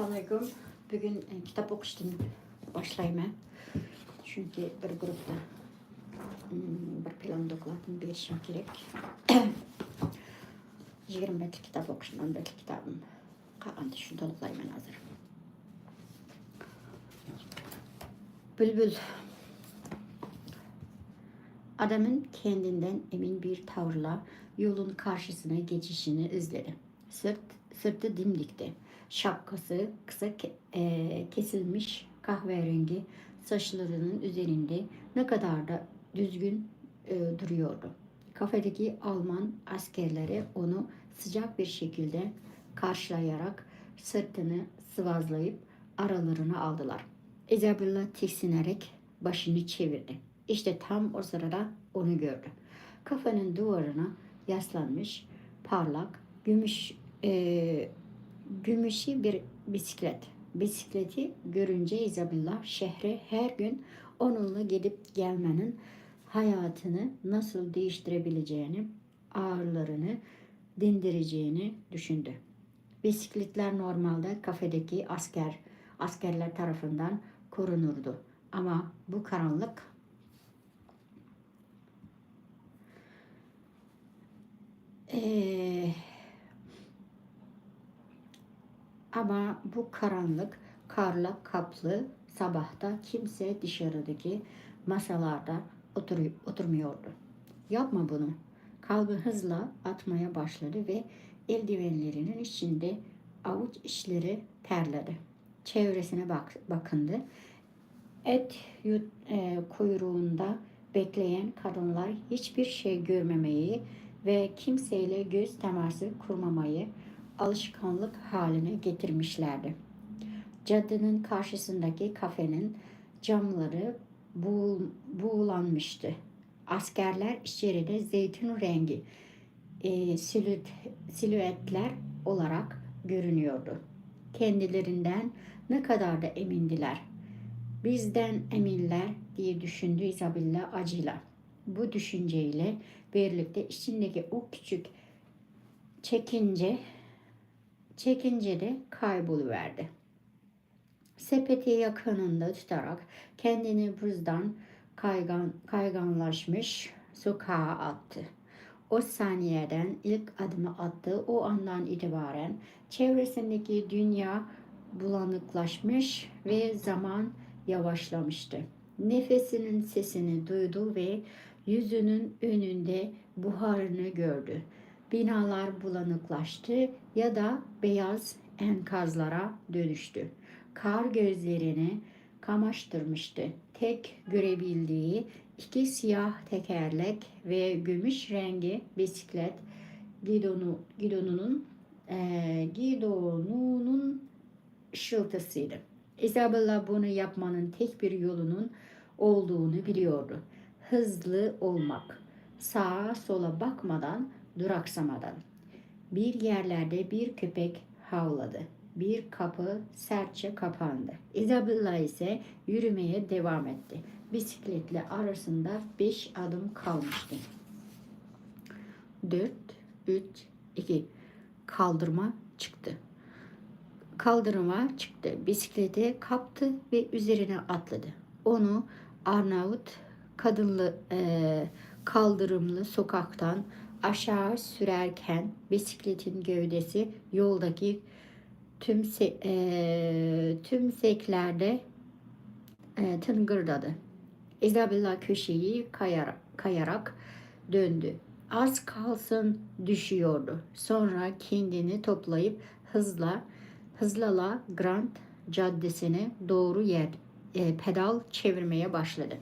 Assalamualaikum. Bugün kitap okuştum başlayayım. Çünkü bir grupta bir plan dokladını berişim gerek. 20 metr kitap okuşumdan belki kitabım kalğandı şunu toluklayman hazır. Bülbül. Adamın kendinden emin bir tavırla yolun karşısına geçişini izledi. Sırtı dimdikti. Şapkası kısa kesilmiş kahverengi saçlarının üzerinde ne kadar da düzgün duruyordu. Kafedeki Alman askerleri onu sıcak bir şekilde karşılayarak sırtını sıvazlayıp aralarına aldılar. Isabella tiksinerek başını çevirdi. İşte tam o sırada onu gördü. Kafanın duvarına yaslanmış parlak gümüşü bir bisiklet. Bisikleti görünce Isabella şehre her gün onunla gidip gelmenin hayatını nasıl değiştirebileceğini, ağırlarını dindireceğini düşündü. Bisikletler normalde kafedeki askerler tarafından korunurdu. Ama bu karanlık karla kaplı sabahta kimse dışarıdaki masalarda oturmuyordu. Yapma bunu. Kalbi hızla atmaya başladı ve eldivenlerinin içinde avuç içleri terledi. Çevresine bakındı. Kuyruğunda bekleyen kadınlar hiçbir şey görmemeyi ve kimseyle göz teması kurmamayı alışkanlık haline getirmişlerdi. Caddenin karşısındaki kafenin camları buğulanmıştı. Askerler içeride zeytin rengi silüetler olarak görünüyordu. Kendilerinden ne kadar da emindiler. Bizden eminler diye düşündü Isabella acıyla. Bu düşünceyle birlikte içindeki o küçük çekince de kayboluverdi. Sepeti yakınında tutarak kendini buzdan kayganlaşmış sokağa attı. O saniyeden ilk adımı attığı o andan itibaren çevresindeki dünya bulanıklaşmış ve zaman yavaşlamıştı. Nefesinin sesini duydu ve yüzünün önünde buharını gördü. Binalar bulanıklaştı ya da beyaz enkazlara dönüştü. Kar gözlerini kamaştırmıştı. Tek görebildiği iki siyah tekerlek ve gümüş rengi bisiklet gidonunun ışıltısıydı. Isabella bunu yapmanın tek bir yolunun olduğunu biliyordu. Hızlı olmak. Sağa sola bakmadan, duraksamadan. Bir yerlerde bir köpek havladı. Bir kapı sertçe kapandı. Isabella ise yürümeye devam etti. Bisikletle arasında 5 adım kalmıştı. 4, 3, 2. Kaldırıma çıktı. Bisikleti kaptı ve üzerine atladı. Onu Arnavut kaldırımlı sokaktan aşağı sürerken bisikletin gövdesi yoldaki tümseklerde tıngırdadı. Isabella köşeyi kayarak döndü. Az kalsın düşüyordu. Sonra kendini toplayıp hızla Grand Caddesi'ne doğru pedal çevirmeye başladı.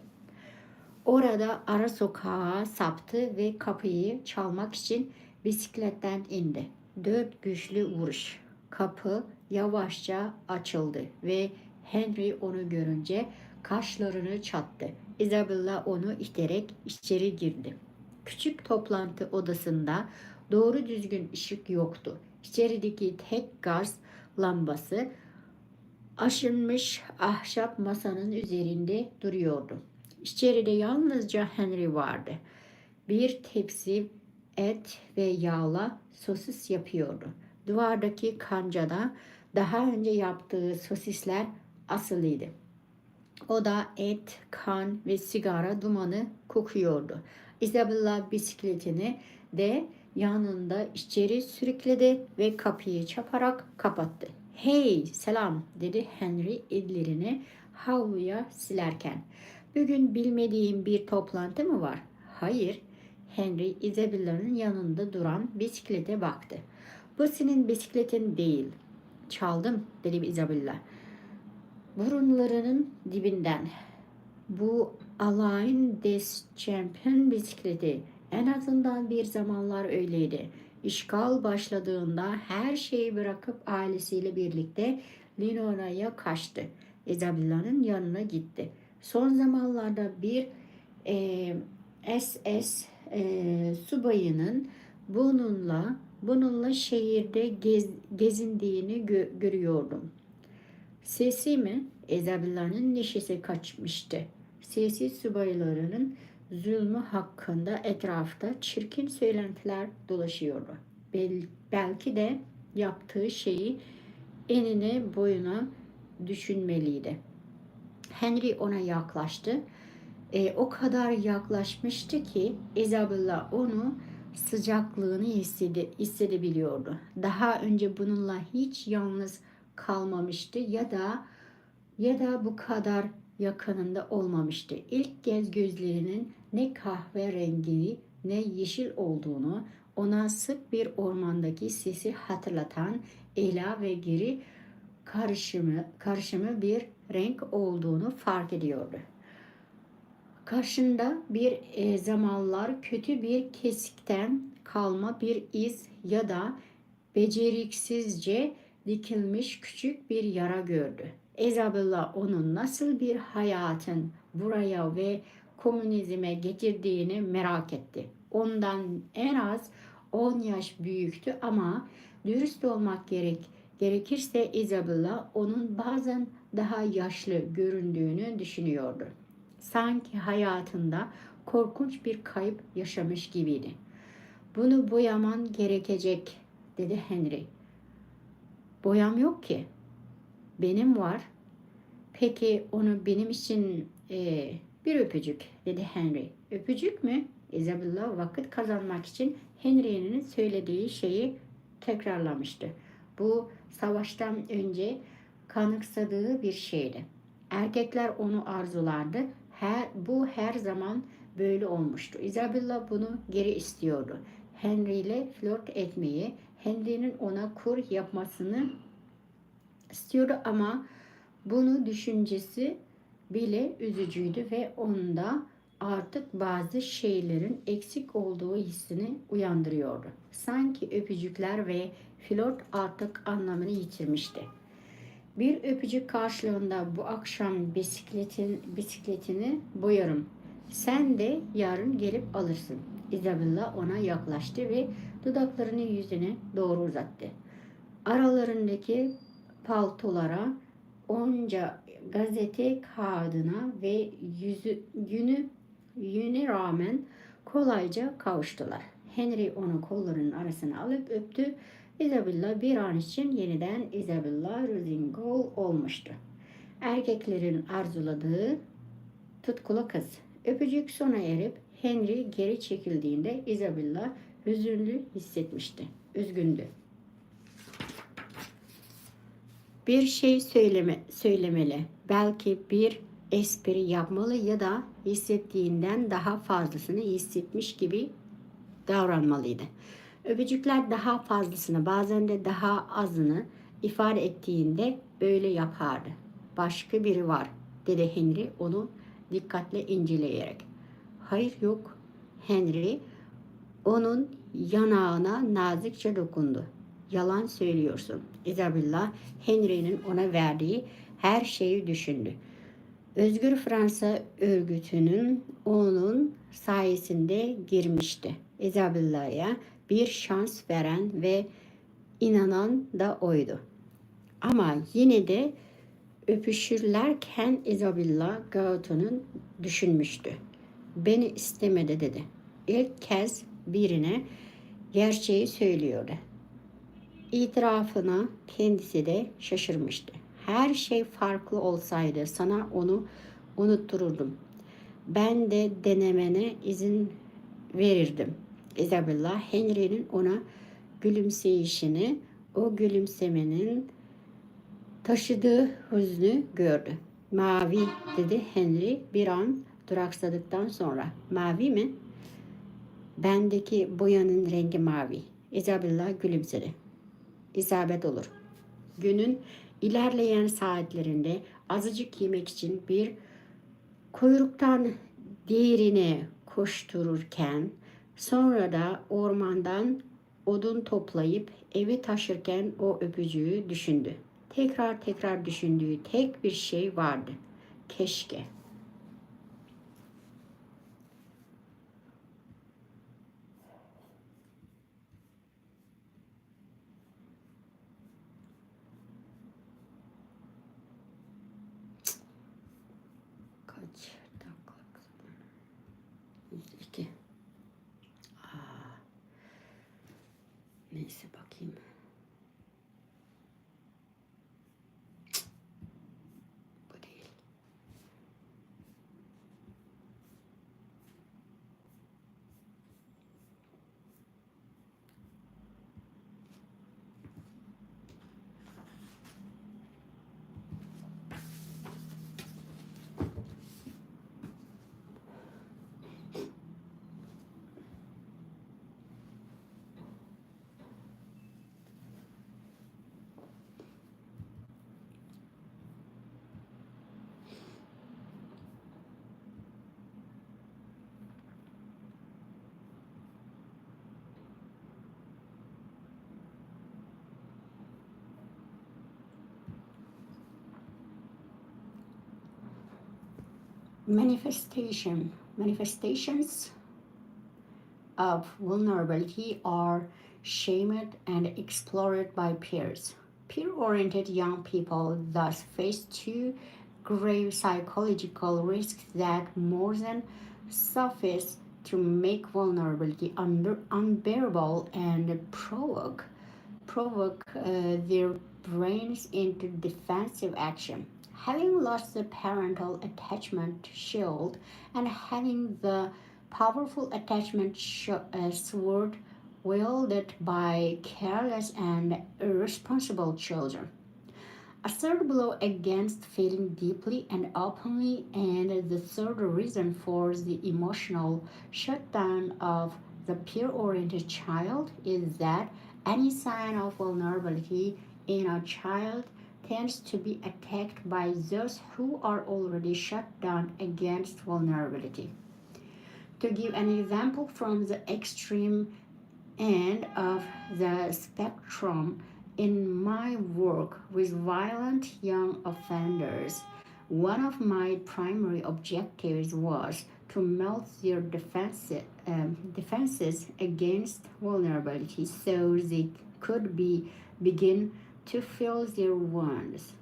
Orada ara sokağa saptı ve kapıyı çalmak için bisikletten indi. 4 güçlü vuruş. Kapı yavaşça açıldı ve Henry onu görünce kaşlarını çattı. Isabella onu iterek içeri girdi. Küçük toplantı odasında doğru düzgün ışık yoktu. İçerideki tek gaz lambası aşınmış ahşap masanın üzerinde duruyordu. İçeride yalnızca Henry vardı. Bir tepsi et ve yağla sosis yapıyordu. Duvardaki kancada Daha önce yaptığı sosisler asılıydı. O da et, kan ve sigara dumanı kokuyordu. Isabella bisikletini de yanında içeri sürükledi ve kapıyı çaparak kapattı. "Hey, selam," dedi Henry ellerini havluya silerken. "Bugün bilmediğim bir toplantı mı var?" "Hayır." Henry Isabella'nın yanında duran bisiklete baktı. "Bu senin bisikletin değil." "Çaldım," dedi Isabella burunlarının dibinden. "Bu Alain des Champion bisikleti. En azından bir zamanlar öyleydi. İşgal başladığında her şeyi bırakıp ailesiyle birlikte Lino'ya kaçtı. Isabella'nın yanına gitti. Son zamanlarda bir SS subayının bununla şehirde gezindiğini görüyordum. Sesi mi? Isabella'nın neşesi kaçmıştı. Sesi subaylarının zulmü hakkında etrafta çirkin söylentiler dolaşıyordu. Belki de yaptığı şeyi enine boyuna düşünmeliydi. Henry ona yaklaştı. O kadar yaklaşmıştı ki Isabella onu sıcaklığını hissedebiliyordu. Daha önce bununla hiç yalnız kalmamıştı ya da bu kadar yakınında olmamıştı. İlk kez gözlerinin ne kahverengi ne yeşil olduğunu, ona sık bir ormandaki sesi hatırlatan ela ve geri karışımı bir renk olduğunu fark ediyordu. Karşında bir zamanlar kötü bir kesikten kalma bir iz ya da beceriksizce dikilmiş küçük bir yara gördü. Isabella onun nasıl bir hayatın buraya ve komünizme getirdiğini merak etti. Ondan en az 10 yaş büyüktü ama dürüst olmak gerekirse Isabella onun bazen daha yaşlı göründüğünü düşünüyordu. Sanki hayatında korkunç bir kayıp yaşamış gibiydi. "Bunu boyaman gerekecek," dedi Henry. "Boyam yok ki." "Benim var." "Peki onu benim için bir öpücük," dedi Henry. "Öpücük mü?" Isabella vakit kazanmak için Henry'nin söylediği şeyi tekrarlamıştı. Bu savaştan önce kanıksadığı bir şeydi. Erkekler onu arzulardı. Bu her zaman böyle olmuştu. Isabella bunu geri istiyordu. Henry ile flört etmeyi, Henry'nin ona kur yapmasını istiyordu ama bunu düşüncesi bile üzücüydü ve onda artık bazı şeylerin eksik olduğu hissini uyandırıyordu. Sanki öpücükler ve flört artık anlamını yitirmişti. "Bir öpücük karşılığında bu akşam bisikletini boyarım. Sen de yarın gelip alırsın." Isabella ona yaklaştı ve dudaklarını yüzüne doğru uzattı. Aralarındaki paltolara, onca gazete kağıdına ve yüne rağmen kolayca kavuştular. Henry onu kollarının arasına alıp öptü. Isabella bir an için yeniden Isabella Rosingol olmuştu. Erkeklerin arzuladığı tutkulu kız. Öpücük sona erip Henry geri çekildiğinde Isabella üzüntü hissetmişti. Üzgündü. Bir şey söylemeli. Belki bir espri yapmalı ya da hissettiğinden daha fazlasını hissetmiş gibi davranmalıydı. Öpücükler daha fazlasını, bazen de daha azını ifade ettiğinde böyle yapardı. "Başka biri var," dedi Henry onu dikkatle inceleyerek. "Hayır, yok." Henry onun yanağına nazikçe dokundu. "Yalan söylüyorsun." Isabella Henry'nin ona verdiği her şeyi düşündü. Özgür Fransa örgütünün onun sayesinde girmişti. Isabella'ya bir şans veren ve inanan da oydu. Ama yine de öpüşürlerken Isabella Gauton'un düşünmüştü. "Beni istemedi," dedi. İlk kez birine gerçeği söylüyordu. İtirafına kendisi de şaşırmıştı. Her şey farklı olsaydı sana onu unuttururdum. Ben de denemene izin verirdim. Isabella Henry'nin ona gülümseyişini, o gülümsemenin taşıdığı hüznü gördü. Mavi dedi Henry bir an duraksadıktan sonra. Mavi mi? Bendeki boyanın rengi mavi. Isabella gülümsedi. İsabet olur. Günün ilerleyen saatlerinde azıcık yemek için bir kuyruktan diğerine koştururken sonra da ormandan odun toplayıp eve taşırken o öpücüğü düşündü. Tekrar tekrar düşündüğü tek bir şey vardı. Keşke. Kaç dakika? 102. Aa, neyse bakayım. Bu değil. Manifestations of vulnerability are shamed and explored by peers. Peer-oriented young people thus face two grave psychological risks that more than suffice to make vulnerability unbearable and provoke their brains into defensive action. Having lost the parental attachment shield and having the powerful attachment sword wielded by careless and irresponsible children. A third blow against feeling deeply and openly, and the third reason for the emotional shutdown of the peer oriented child is that any sign of vulnerability in a child tends to be attacked by those who are already shut down against vulnerability. To give an example from the extreme end of the spectrum, in my work with violent young offenders, one of my primary objectives was to melt their defenses against vulnerability so they could begin to feel their wounds.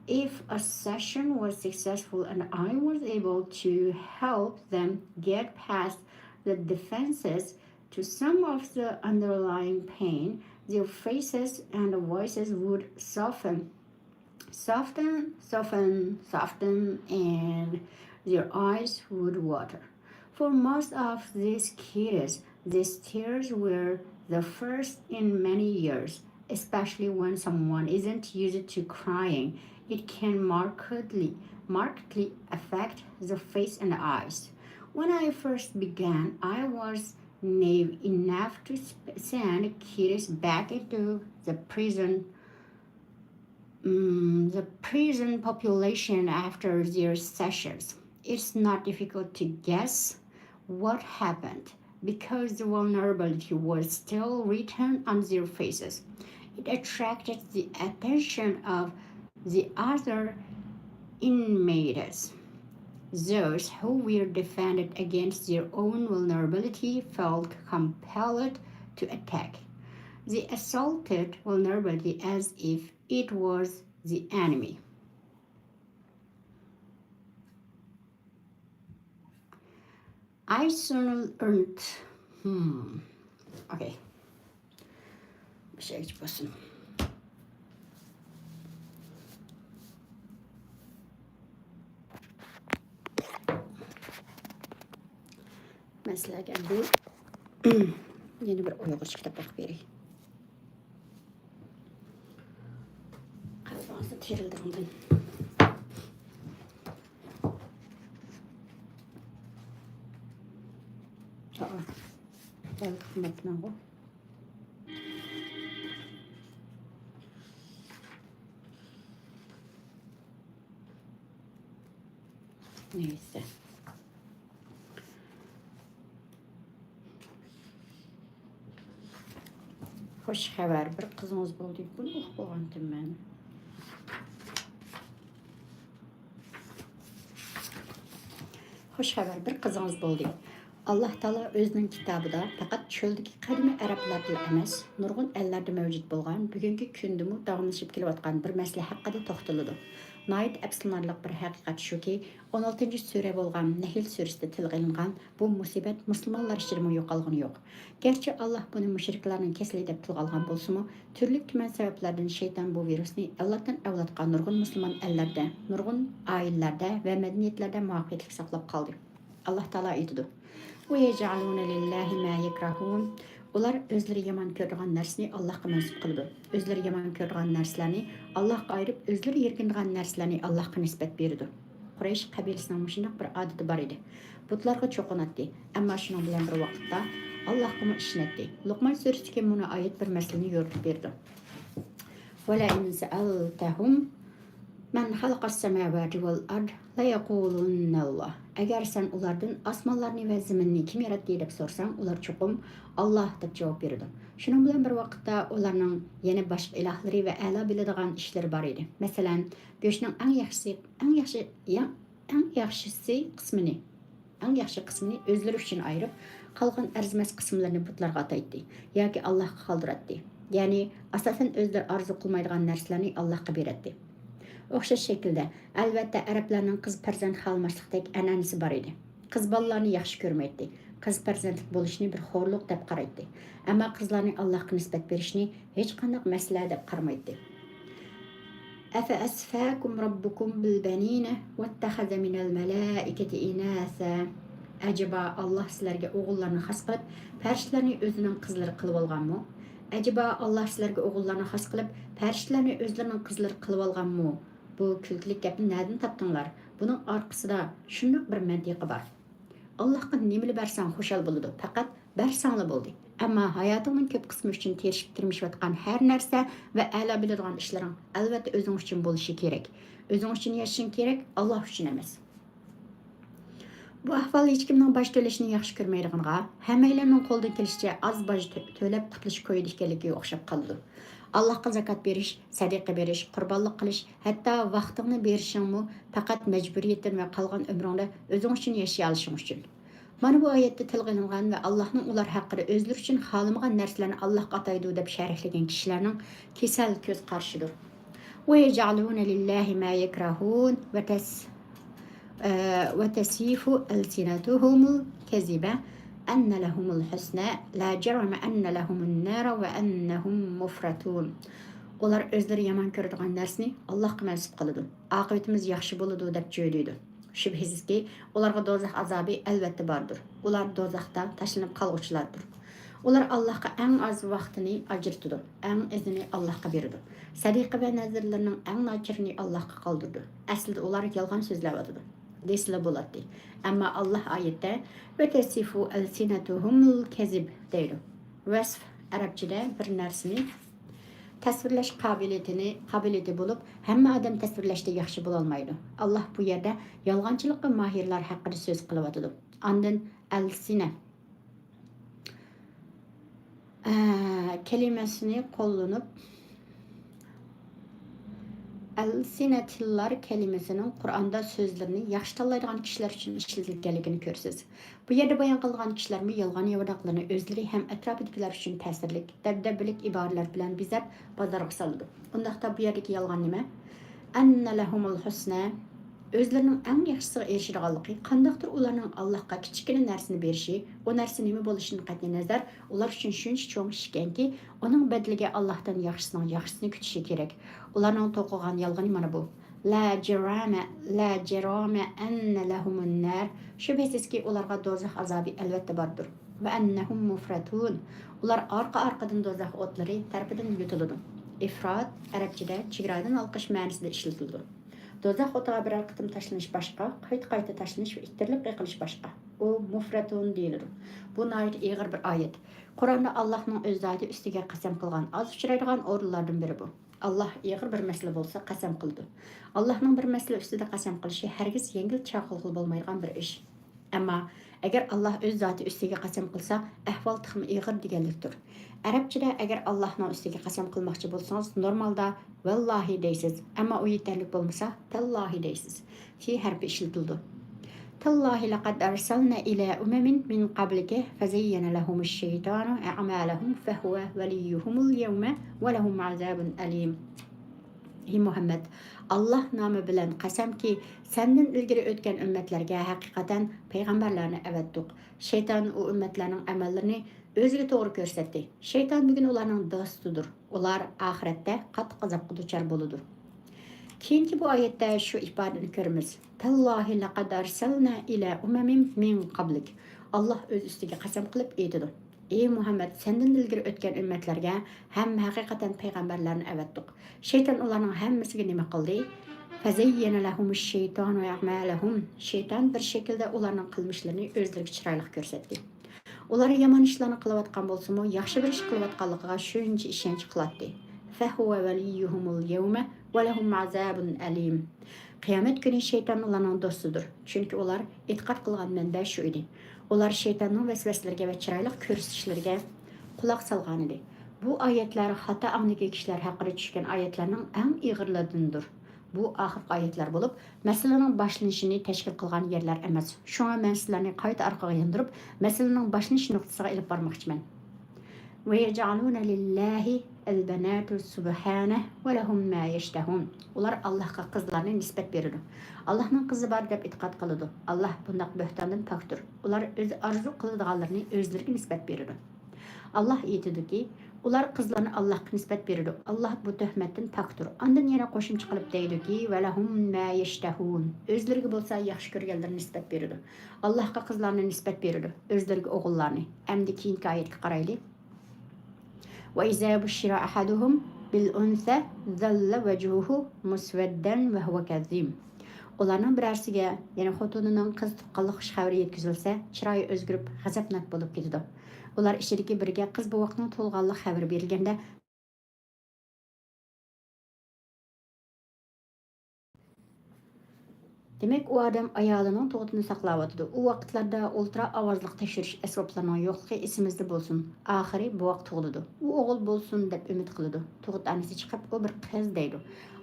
If a session was successful and I was able to help them get past the defenses to some of the underlying pain, their faces and voices would soften, and their eyes would water. For most of these kids, these tears were the first in many years, especially when someone isn't used to crying. It can markedly affect the face and eyes. When I first began, I was naive enough to send kids back into the prison population after their sessions. It's not difficult to guess what happened because the vulnerability was still written on their faces. It attracted the attention of the other inmates. Those who were defended against their own vulnerability felt compelled to attack the assaulted vulnerability as if it was the enemy. I soon earned... Okay. Bir şey basın. Men sizlarga bu yeni bir Uyg'urcha kitob o'qib beray. Qalbingizni terildiring. Ben kıymetine bu. Neyse. Hoş haber, bir kızınız oldu. Bunu okuyandım ben. Hoş haber, bir kızınız oldu. Allah Taala özünün kitabida faqat çöldəki qadimi ərəblərdə emas, nurgun əllərdə mövcud bolğan, bugünkü kündümü davamlaşıb kelayotgan bir məsələ haqqında toxtalıdı. Nəhayət əfsunarlıq bir həqiqət şu ki, 16-cı surə bolğan Nəhl surəsində tilgə ilingan bu musibət müsəlmanlar üçün yo'qolgani yo'q. Gerçi Allah bunu müşriklərinin kəsli deb tilgə alğan bolsunmu, türlü tümən səbəblərdən şeytan bu virusni avlatdan avlatqa nurgun müsəlman əllərdə, nurgun ailələrdə və mədəniyyətlərdə muvaffəqiyyətli saqlab qaldı. Allah Taala aytdı. وَيَجْعَلُونَ لِلَّهِ مَا يَكْرَهُونَ Ular özleri yaman körüğən nərsini Allah'a mənsub qılıdı. Özleri yaman körüğən nərslərini Allah'a ayırıb, özleri yerkindiğən nərslərini Allah'a nisbət berdi. Quraysh qəbiləsinin müşündaq bir adeti var idi. Butlarga çoqunatdı. Amma şunun bilan bir vaqtda Allah'a mı işinetdi. Luqman surəsindəki buna ayet bir məsələni yoritib berdi. وَلَا إِنْ سَأَلْتَهُمْ Men halqas semavati vel ard la yaqulunna Allah. Eğer sen ulardan asmanlarını ve zeminni kim yarattı dep sorsan, ular çoqum Allah dep cevap berdi. Şunun bilan bir vaqtda ularning yana başqa ilahları ve a'la biladigan işleri bar edi. Masalan, go'shtning eng yaxshi qismini o'zlari uchun ayirib, qolgan arzimas qismlarini butlarga ataydi yoki Allohga qoldiratdi. Ya'ni asosan o'zlari arzu qilmaydigan narsalarni Allohga beradi. O'xshash shaklda, albatta arablarning qiz farzand xalmaslikdek an'anasi bor edi. Qiz bolalarni yaxshi ko'rmaydi. Qiz farzandlik bo'lishni bir xo'rliq deb qaraydi. Ammo qizlarni Allohga nisbat berishni hech qanday masala deb qaramaydi. Afa asfakum robbukum bil banina wattakhadha min al malaikati inasa. Acaba Allah sizlarga o'g'illarni xas qilib, farishtalarni o'zining qizlari qilib olganmi? Acaba Allah sizlarga o'g'illarni xas qilib, farishtalarni o'zlarining qizlari qilib olganmi? Bu külkilik gapni nereden tapdыңlar? Bunun arkasında şunluk bir mantiqi var. Allah'a nimeli bersan xoşal buludu. Fakat bersanlı buldu. Ama hayatının köp kısmı için terişip tirmiş vatkan her narsa ve a'la biladigan işlerin elbette özün için buluşu gerek. Özün için yaşayın gerek, Allah için emas. Bu ahval hech kimning baş to'lashni yaxshi ko'rmaydiganiga, hammalarning qo'ldan kelishicha az baş to'lab qutulish ko'ydi ekanligiga o'xshab qoldi. Allohga zakot berish, sadaqa berish, qurbonlik qilish, hatto vaqtingni berishingmi faqat majburiyatdan va qolgan umringda o'zing uchun yashay olishing uchun. Mana bu oyatda tilga olingan va Allohning ular haqida o'zlari uchun xohlamagan narsalarni Allohga ataydi deb sharhlagan kishilarning kasal ko'z qarshidir. Wa yaj'aluna lillahi ma yakrahun va tasifu alsinatuhumul kaziba أن لهم الحسنى لا جرم أن لهم النار وأنهم مفرطون. Ular özleri yaman körüdüğün nərsini Allah'a mənsub qılıdı. Aqibetimiz yaxşı buludu dep söylüydü. Şübhəsiz ki, onlarga dozaq azabı əlbəttə bardır. Ular dozaqda taşlanıb qalğıçılardır. Ular Allah'a ən az vaxtını acırtıdı. Ən izini Allah'a verirdi. Sadiqa və nəzirlərinin ən naçirini Allah'a qaldırdı. Əslində ular yalğan sözləvədidir. Desile buladı. Ama Allah ayette ve tesifu elsinetuhumul kezib deydi. Vasf Arapçada bir narsani tasvirlash qobiliyati bulup hamma adam tasvirlashda yaxshi bo'lolmaydi. Allah bu yerda yolg'onchilikqa mahirlar haqida so'z qilyotidi. Ondan elsine kelimesini qo'llanib Elsinetillar kelimesinin Kur'an'da sözlerini yaxşı tanlaydigan kişiler için işletilganligini görürsüz. Bu yerde bayan kılgan kişiler mi yalgan yavadaqlarını özleri hem etrafıdakiler için təsirlik, dəbdəbilik ibareler bilen bizep bazarga salıdı. Ondaqda bu yerdeki yalgan nime? Enne lehumul husna. Özlerinin en yaxşısına erişidiganlığı, qandaqdır ularning Allah'a kichkina narsani berishi, o narsa nima bo'lishini qat'iy nazar, ular uchun shuncha cho'ng ish ekanki, uning badaliga Allohdan yaxshisini kutishi kerak. Ularning to'qigan yolg'oni mana bu. la cerame enne lehumun nar. Şüphesiz ki onlarga dozaq azabı elbette bardır. Ve ennehum mufratun. Ular arka-arkadan dozaq otları tarafından yutuldu. İfrat Arapçada çigiradan alqış ma'nosida işletildi. Dozaq otağa birer qıtım taşlanış başqa, qayta taşlanış ve ittirilip qıyqılış başqa. O mufratun deyilir. Bu nayet ağır bir ayet. Kur'an'da Allah'ın öz zati üstüge qasam qılgan az uçraydigan orunlardan biri bu. Allah ağır bir mesele bolsa qasam qıldı. Allah'ın bir mesele üstüde qasam qilishi hergiz yengil çaqılgıl bolmaydigan bir iş. Ama eğer Allah öz zati üstüge qasam qılsa, ahval tıxım ağır deganlikdir. Arapçada eğer Allah'ın üstüge qasam qılmoqchi bolsanız normalda vallahi deysiz. Ama o yeterlik bolmasa tallahi deysiz. Fi harfi işletildi. تالله لقد أرسلنا إلى أمم من قبلك فزين لهم الشيطان أعمالهم فهو وليهم اليوم ولهم عذاب أليم. Ey Muhammed, Allah namı bilen qasam ki senden ilgiri ötken ümmetlerge hakikaten peygamberlerini evettik. Şeytan o ümmetlerin amellerini özüge doğru görsetti. Şeytan bugün onların dostudur. Onlar ahirette kat gazapqa duçar boludur. Keyinki bu ayette şu ifadeni görürüz. Tallahi laqad arsalna ila umamin min qablik. Allah öz üstüge qasam qılıp eydidir. Ey Muhammed, senden ilgiri ötken ümmetlerge hem hakikaten peygamberlerini evettik. Şeytan onların hemmesiga nima qildi? Fazayyana lahumush şeytanu a'malahum. Şeytan bir şekilde onların qilmishlarini özleriga chiroyli ko'rsatdi. Ular yomon ishlarni qilayotgan bo'lsa-mu, yaxshi bir ish qilayotganligiga shuncha ishonch qiladi. فهو وليهم اليوم ولهم عذاب أليم. Kıyamet günü şeytan onların dostudur. Çünkü onlar itiqat qılğan mənbə şu idi. Onlar şeytanın vesveselerine ve çıraylık körüsüşlerine kulak salgan idi. Bu ayetler hata anlık kişiler hakkında düşkən ayetlerinin en ağırlarındır. Bu ahir ayetler bulup, meselenin başlanışını teşkil kılgan yerler emez. Şu an ben sizlerini kayıt arkaya yandırıp, meselenin başlanış noktasına ilip varmakçı ben. وَيَجْعَلُونَ لِلّٰهِ الْبَنَاتُ سُبْحَانَهُ وَلَهُمْ مَا يَشْتَهُونَ. Ular Allah'a kızlarına nispet verir. Allah'ın kızı var dep itiqat kılıdı. Allah bundak böhtandan paktır. Ular öz arzu kılıdığalarını özlerine nispet verir. Allah eytidi ki, ular kızlarını Allah'a nispet verir. Allah bu töhmetten paktır. Andan yana qoşumçu qılıp deydi ki, وَلَهُمْ مَا يَشْتَهُونَ. Özlerine bolsa yaxşı görgenlerine nispet verir. Allah'a kızlarına nispet verir. Özlerine oğullarını. Emdi keyinki ayetki qaraylı. وإذا بشر أحدهم بالأنثى ظل وجهه مسودا وهو كظيم. Onlardan birersiga, yani xotununun qiz tuqqanlıq xəbəri yetkizilsə, çırayı özgürüb g'azabnak bo'lib ketdi. Ular ishidagi biriga qiz bovoqning to'lg'anlik xəbəri berilganda demek o adam ayalının toğutunu saklavatdı. O vakitlerde ultra avazlık teşhiriş esvaplarının yokluğu isimizde bolsun. Ahiri bu vakt toğuludu. O oğul bolsun dep ümit kılıdı. Toğut annesi çıkıp o bir kız deydi.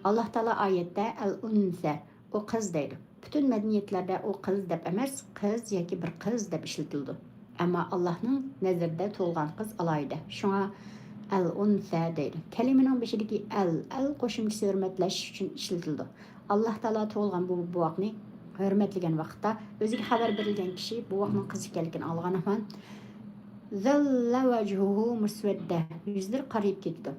Allah Teala ayette el-unse o kız deydi. Bütün medeniyetlerde o kız dep emez, kız yaki bir kız dep işletildi. Ama Allah'ın nezirde toğulgan kız alaydı. Şuna el-unse deydi. Kelimenin beşideki el qo'shimchasi hurmatlash uchun ishlatildi. Allah Teala to'lgan bu buvoqni hurmatlagan vaqtda o'ziga xabar berilgan kishi buvoqning qiz ekanligini olganidan zalla vajhuhu muswadda yuzlar qarayib ketdi.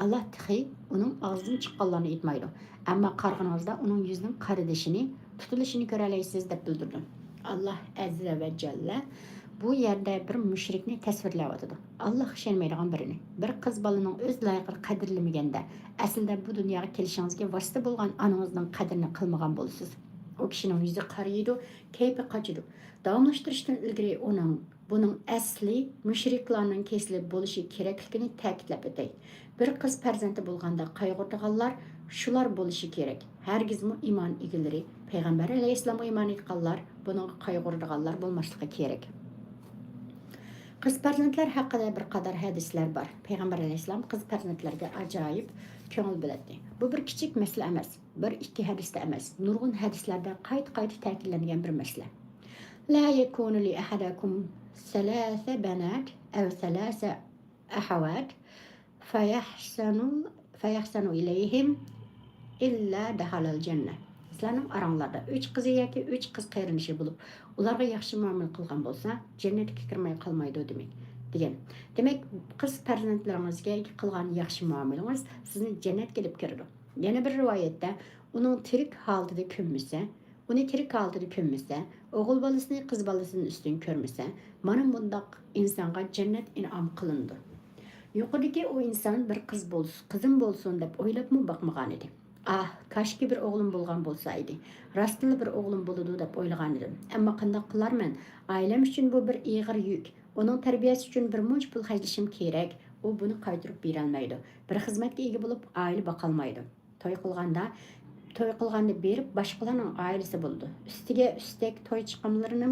Allah tihi uning og'zidan chiqqanlarni aytmaydi. Ammo qarg'iningizda uning yuzining qaridishini, tutilishini ko'ra olasiz deb bildirdi. Allah azza va jalla bu yerde bir müşrikni tasvirlayotidi. Allah ishonmaydigan birini. Bir qiz balaning o'z layiqini qadrlamaganda, aslida bu dunyoga kelishingizga vosita bo'lgan onangizning qadrini qilmagan bo'lasiz. O kishining yuzi qariydi, kayfi qochidi. Davomlashtirishdan ilgari buning asli mushriklarning kesili bo'lishi kerakligini ta'kidlab o'tay. Bir qiz farzandi bo'lganda qayg'urdiganlar shular bo'lishi kerak. Hargizmi iymon egalari, payg'ambar alayhissalomga iymon etganlar buning qayg'urdiganlar bo'lmasligi kerak. Kız farzandlar haqida bir qadar hadislar bor. Payg'ambar alayhissalom qiz farzandlarga ajoyib ko'ngil biladi. Bu bir kichik masala emas, bir ikki hadisda emas, nurg'un hadislarda qayta ta'kidlangan bir masala. La yakunu li ahadakum salasa banat aw salasa ahawat fayahsanu ilayhim illa dahalal jannah. Sizlarning aranglarda 3 qiz yoki 3 qiz qarinishi bo'lib, ularga yaxshi muomala qilgan bo'lsa, jannatga kirmay qolmaydi degan. Demak, qiz farzandlaringizga qilgan yaxshi muomalangiz sizni jannatga olib kiradi. Yana bir rivoyatda Onun tirik halida kömmüse, onu tirik halida kömmüse, oğul balasını kız balasının üstün körmüse, mana bundaq insanga cennet inam kılındı. Yuqoridagi o inson bir qiz bo'lsin, qizim bo'lsin deb o'ylabmi boqmagan edi. Ah, kashki bir o'g'lim bo'lgan bo'lsa edi. Rostli bir o'g'lim bo'ladi deb o'ylagan edim. Ammo qanday qilarman? Oilam uchun bu bir ig'ir yuk. Uning tarbiyasi uchun bir munch pul xarjlashim kerak. U buni qaytarib bera olmaydi. Bir xizmatga ega bo'lib, oila boqolmaydi. To'y qilganda to'y qilganni berib boshqalarning oilasi bo'ldi. Ustiga ustak to'y chiqimlarini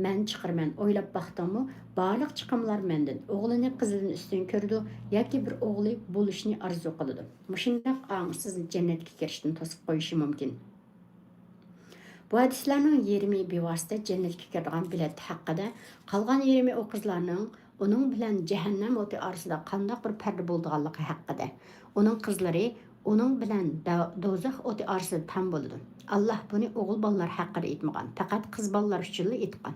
men chiqarman. O'ylab baxtimmi, barliq chiqimlar mendan. O'g'lini qizidan ustun ko'rdi yoki bir o'g'li bo'lishni orzu qiladi. Mushundaq sizni jannatga kirishdan to'sib qo'yishi mumkin. Bu hadislarning 20 bevosita jannatga kiradigan bilet haqida, qolgan 20 o qizlarning uning bilan jahannam o'ti orasida qanday bir parda bo'lganligi haqida. Uning qizlari uning bilan do'zax o'ti orasida tam bo'ladi. Allah buni o'g'il bolalar haqida aytmagan, faqat qiz bolalar uchun aytgan.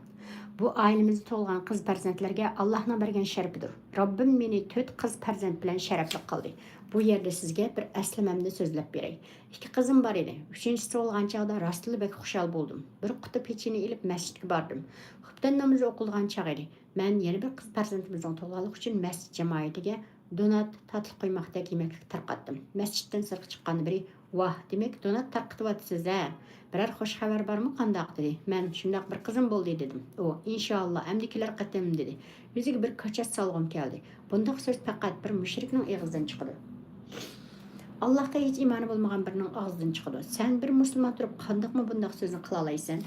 Bu ailemizde tug'ilgan qiz farzandlarga Allohning bergan sharafidir. Robbim meni 4 qiz farzand bilan sharafli qildi. Bu yerda sizga bir aslamamni so'zlab beray. 2 qizim bor edi. 3-inchisi tug'ilgan chog'da rostli bek xushal bo'ldim. Bir quti pechini ilib masjidga bordim. Xubdan namozi o'qilgan chog' edi. Men yana bir qiz farzandimizning tug'ilganligi uchun masjid jamoatiga donat tatlı qo'ymoqdek yemeklik tarqatdim. Masjiddan sirq chiqqan biri, "Vah, demak donat tarqatyapsiz ha? Biror xush xabar bormi qandaq?" dedi. Men shundaq bir qizim bo'ldi dedim. O, "Inshaalloh, amdikilar qatim" dedi. Yuziga bir ko'chat solg'im keldi. Bundaq so'z faqat bir mushrikning og'zidan chiqadi. Allohga hech iymoni bo'lmagan birining og'zidan chiqadi. Sen bir musulmon turib qandaqmi bundaq so'zni qila olaysan?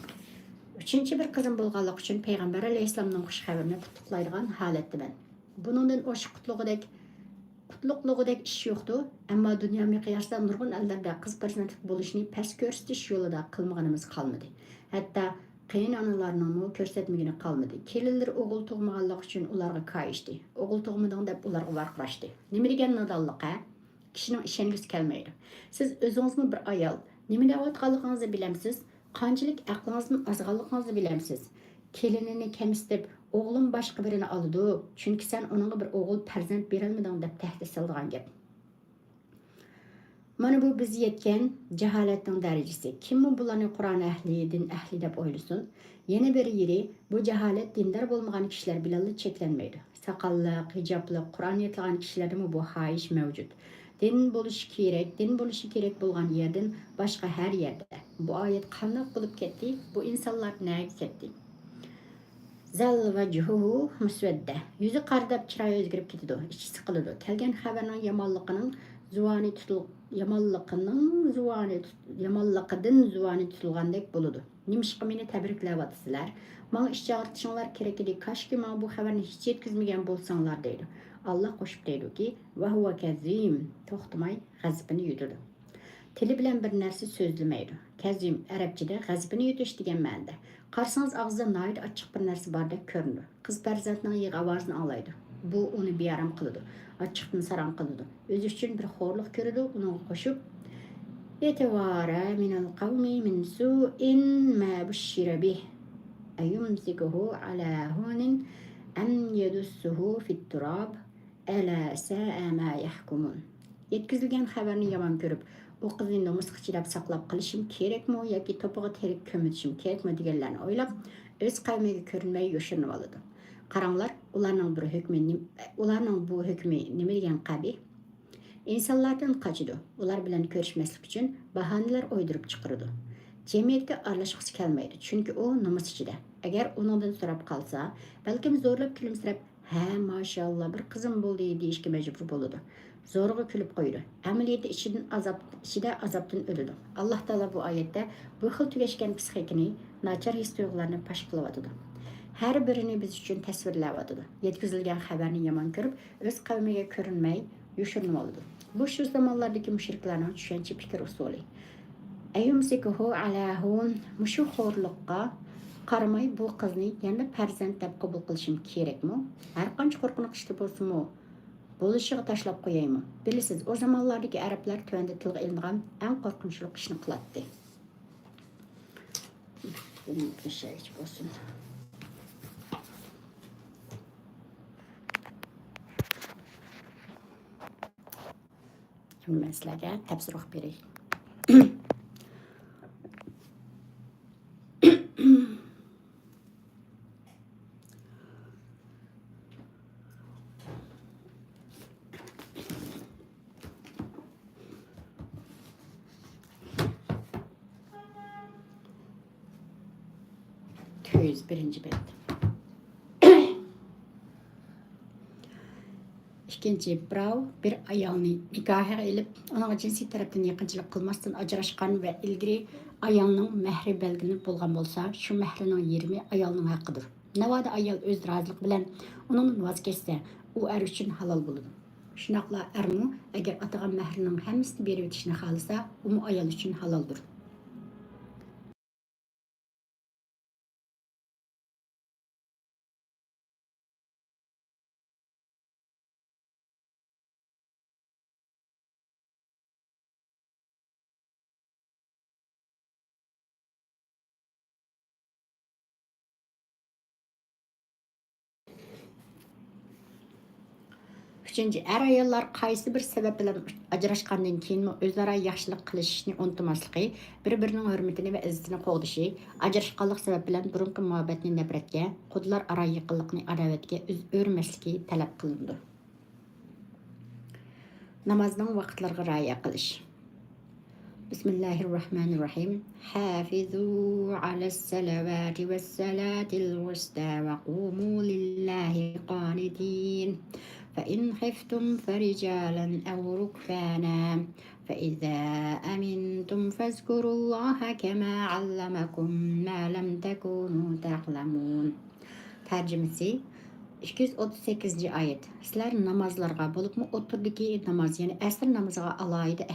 Uchinchi bir qizim bo'lganligi uchun payg'ambar alayhissalomning xush xabarini qutlaydigan holatdaman. Buningdan o'sha qutlug'idek ish yo'qdi, ammo dunyo miqyosida nurg'un allarda qiz farzandlik bo'lishni past ko'rsatish yo'lida qilmaganimiz qolmadi. Hatto qiynonlarning ko'rsatmagani qolmadi. Kelinlar o'g'il tug'maganlik uchun ularga kayishdi. O'g'il tug'mading deb ularga varqirashdi. Nima degan nodonlik ha? Kishining ishongisi kelmaydi. Siz o'zingizmi bir ayol, nima deyotganligingizni bilamsiz? Qanchalik aqlingizni ozganligingizni bilamsiz? Kelinini kamsitib, o'g'lim boshqa birini oldi, chunki sen uningga bir o'g'il farzand berolmading deb tahdid solgan gap. Mana bu biz yetgan jaholatning darajasi. Kim bularni Qur'on ahli, din ahli deb o'ylasin? Yana bir yeri bu jaholat dindor bo'lmagan kishilar bilan cheklanmaydi. Saqalliq, hijobli, Qur'on yetgan kishilarda bu xohish mavjud. Din bo'lishi kerak bo'lgan yerdan boshqa har yerda. Bu oyat qanday bo'lib ketdi? Bu insonlar nega ketdi? Zal vajhuhu muswadda. Yuzi qardab chiroyi o'zgarib ketadi, ichi siqiladi. Kelgan xabarning yomonliqidan zuvani tutilgandek bo'ladi. Nimishqa meni tabriklayapsizlar? Menga ish chaqirishinglar kerak edi. Kashki men bu xabarni hech yetkazmagan bo'lsanglar deydi. Allah qo'shib deydiki, va huwa kazim, to'xtamay g'azabini yutadi. Tili bilan bir narsa so'zlamaydi. Kazim arabchada g'azabini yutish degan ma'noda. Qarsangiz og'zida noyid ochiq bir narsa bordek ko'rinadi. Qiz farzandning yig'i ovozini anglaydi. Bu uni bearam qiladi. Ochiqdan saran qiladi. O'zi uchun bir xo'rlik ko'radi, uni qo'shib yatawara minal qawmi min su'in ma bushira bih ayumsikuhu ala hunin am yadussuhu fit turab ala sa'a ma yahkumun. Yetkazilgan xabarni yomon ko'rib, o qizni nomusga chidab saqlab qilishim kerakmi yoki to'pig'i terib ko'mitishim kerakmi deganlarni o'ylab, o'z qavmiga ko'rinmay yoshirinib oladi. Qaranglar, ularning bu hukmi nima degan qabih? İnsanlardan qochadi. Ular bilan ko'rishmaslik uchun bahonalar o'ydirib chiqaradi. Jamiyatga aralashgisi kelmaydi, chunki u nomus ichida. Agar uningdan so'rab qolsa, balkim zo'rlab kulimsirab, "Ha, mashallah, bir qizim bo'ldi" deyishga majbur bo'ladi. Zo'rg'a kulib qo'ydi. Amaliyotda ichida azobdan o'ladi. Alloh taolo bu oyatda bu xil tugashgan psixikani, nachar his-tuyg'ularni pash qilyotdi. Har birini biz uchun tasvirlayotdi. Yetkazilgan xabarni yomon ko'rib, o'z qavmiga ko'rinmay yoshirinib oladi. Bu shu zamonlardagi mushriklarning tushuncha fikr usuli. Ayumsikuhu ala hun, mushu xo'rliqqa qaramay bu qizni yana farzand deb qabul qilishim kerakmi? Har qancha qo'rqinch ishda bo'lsa-mu, bo'lishiga tashlab qo'yaymi? Bilasiz, o zamonlardagi arablar tuanda tilga ilingan eng qo'rqinchli ishni qiladi. Bu şey bo'lsin. Şimdi sizlarga tafsirroq beray. 201 bet. İkinci, birov bir ayolni nikohga ilib, uning jinsiy tarafdan yaqinchilik qilmasdan ajrashgan va ilgari ayolning mehri belgilanib bo'lgan bo'lsa, shu mehrining yarmi ayolning haqqidir. Navoda ayol o'z roziligi bilan uningdan voz kechsa, u er uchun halol bo'ladi. Shunaqla ermu agar atagan mehrining hammasini berib o'tishni xohlasa, u ayol uchun haloldir. Üçüncü, er ayollar qaysi bir sebep bilan ajrashgandan keyin o'zaro yaxshilik qilishni unutmaslığı, bir-birining hurmatini va izzatini qo'g'dishi, ajrashganlik sabab bilan burunqi muhabbatni nafratga, qudlar aro yaqinlikni adovatga o'rmasligi talab qilindi. Namozning vaqtlariga rioya qilish. Bismillahirrahmanirrahim. Hafizu alas salavati was salatil wusta wa qumu lillahi qanitin. فإن خفتم فرجالا أو ركبانا فإذا أمنتم فاذكروا الله كما علمكم ما لم تكونوا تعلمون. Tercümesi 238. ayet. Sizler namazlarga bo'libmi o'tirdiki namoz, ya'ni asr namoziga alohida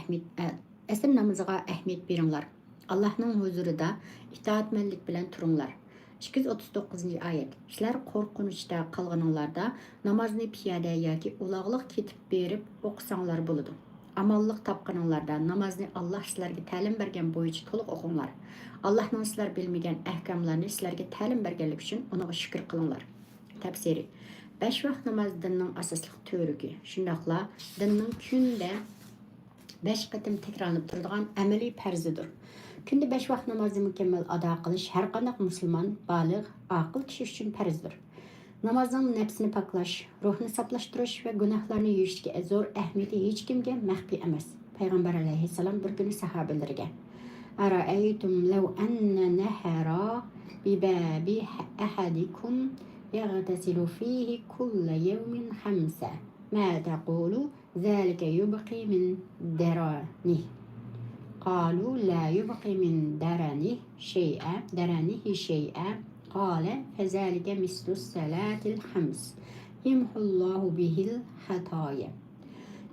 ahamiyat beringlar. Allohning huzurida itoatmanlik bilan turinglar. 239. ayet. Sizler qo'rqinchda qolganinglarda namozni piyoda yoki uloqliq ketib berib o'qisanglar bo'ladi. Amalliq topganinglarda namozni Alloh sizlarga ta'lim bergan bo'yicha to'liq o'qinglar. Allohning sizlar bilmagan ahkomlarni sizlarga ta'lim berganligi uchun uning shukr qilinglar. Tafsiri. 5 vaqt namoz dinning asosli to'rigi. Shundaqla dinning kunda 5 qatim takrorlanib turadigan amaliy farzidir. Kunda 5 vaqt namozni mukammal ado qilish har qanday musulmon, baliq, aql kishi uchun farzdir. Namozning nafsini poklash, ruhni saqlashtirish va gunohlarni yuvishga zo'r ahamiyati hech kimga maxfiy emas. Payg'ambar alayhissalom bir kuni sahobalarga: "Ara'aytum law anna nahara bi babi ahadikum yaghtasilu fihi kulla yawmin khamsa. Ma taqulu zalika yubqi min darani." قالوا لا يبقي من درنه شيئا قال فذلك مثل الصلاة الخمس يمحو الله به الخطايا.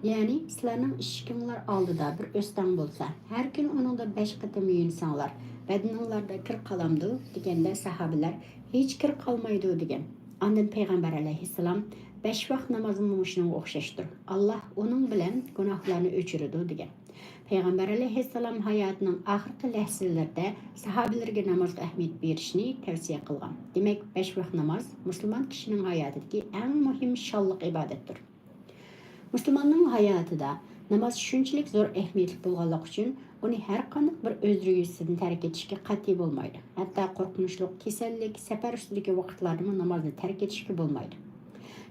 Yani sizlerning ishkimlar oldida bir o'stan bo'lsa, har kun uningda 5 qatim yunsanglar, badninglarda kir qolamdi deganda sahobalar hech kir qolmaydi degan. Ondan payg'ambar alayhissalom 5 vaqt namozni shunga o'xshashdir. Alloh uning bilan gunohlarni o'chiradi degan. Payg'ambar alayhissalom hayotining oxirgi lahzalarida sahobalarga namozga ahamiyat berishni tavsiya qilgan. Demak, 5 vaqt namoz musulmon kishining hayotidagi eng muhim shonliq ibodatdir. Musulmonning hayotida namoz shunchalik zo'r ahamiyatli bo'lganligi uchun uni har qanday bir o'zruyisidan tark etishga qat'iy bo'lmaydi. Hatto qo'rqinchli kasallik, safar ustidagi vaqtlarda namozni tark etishga bo'lmaydi.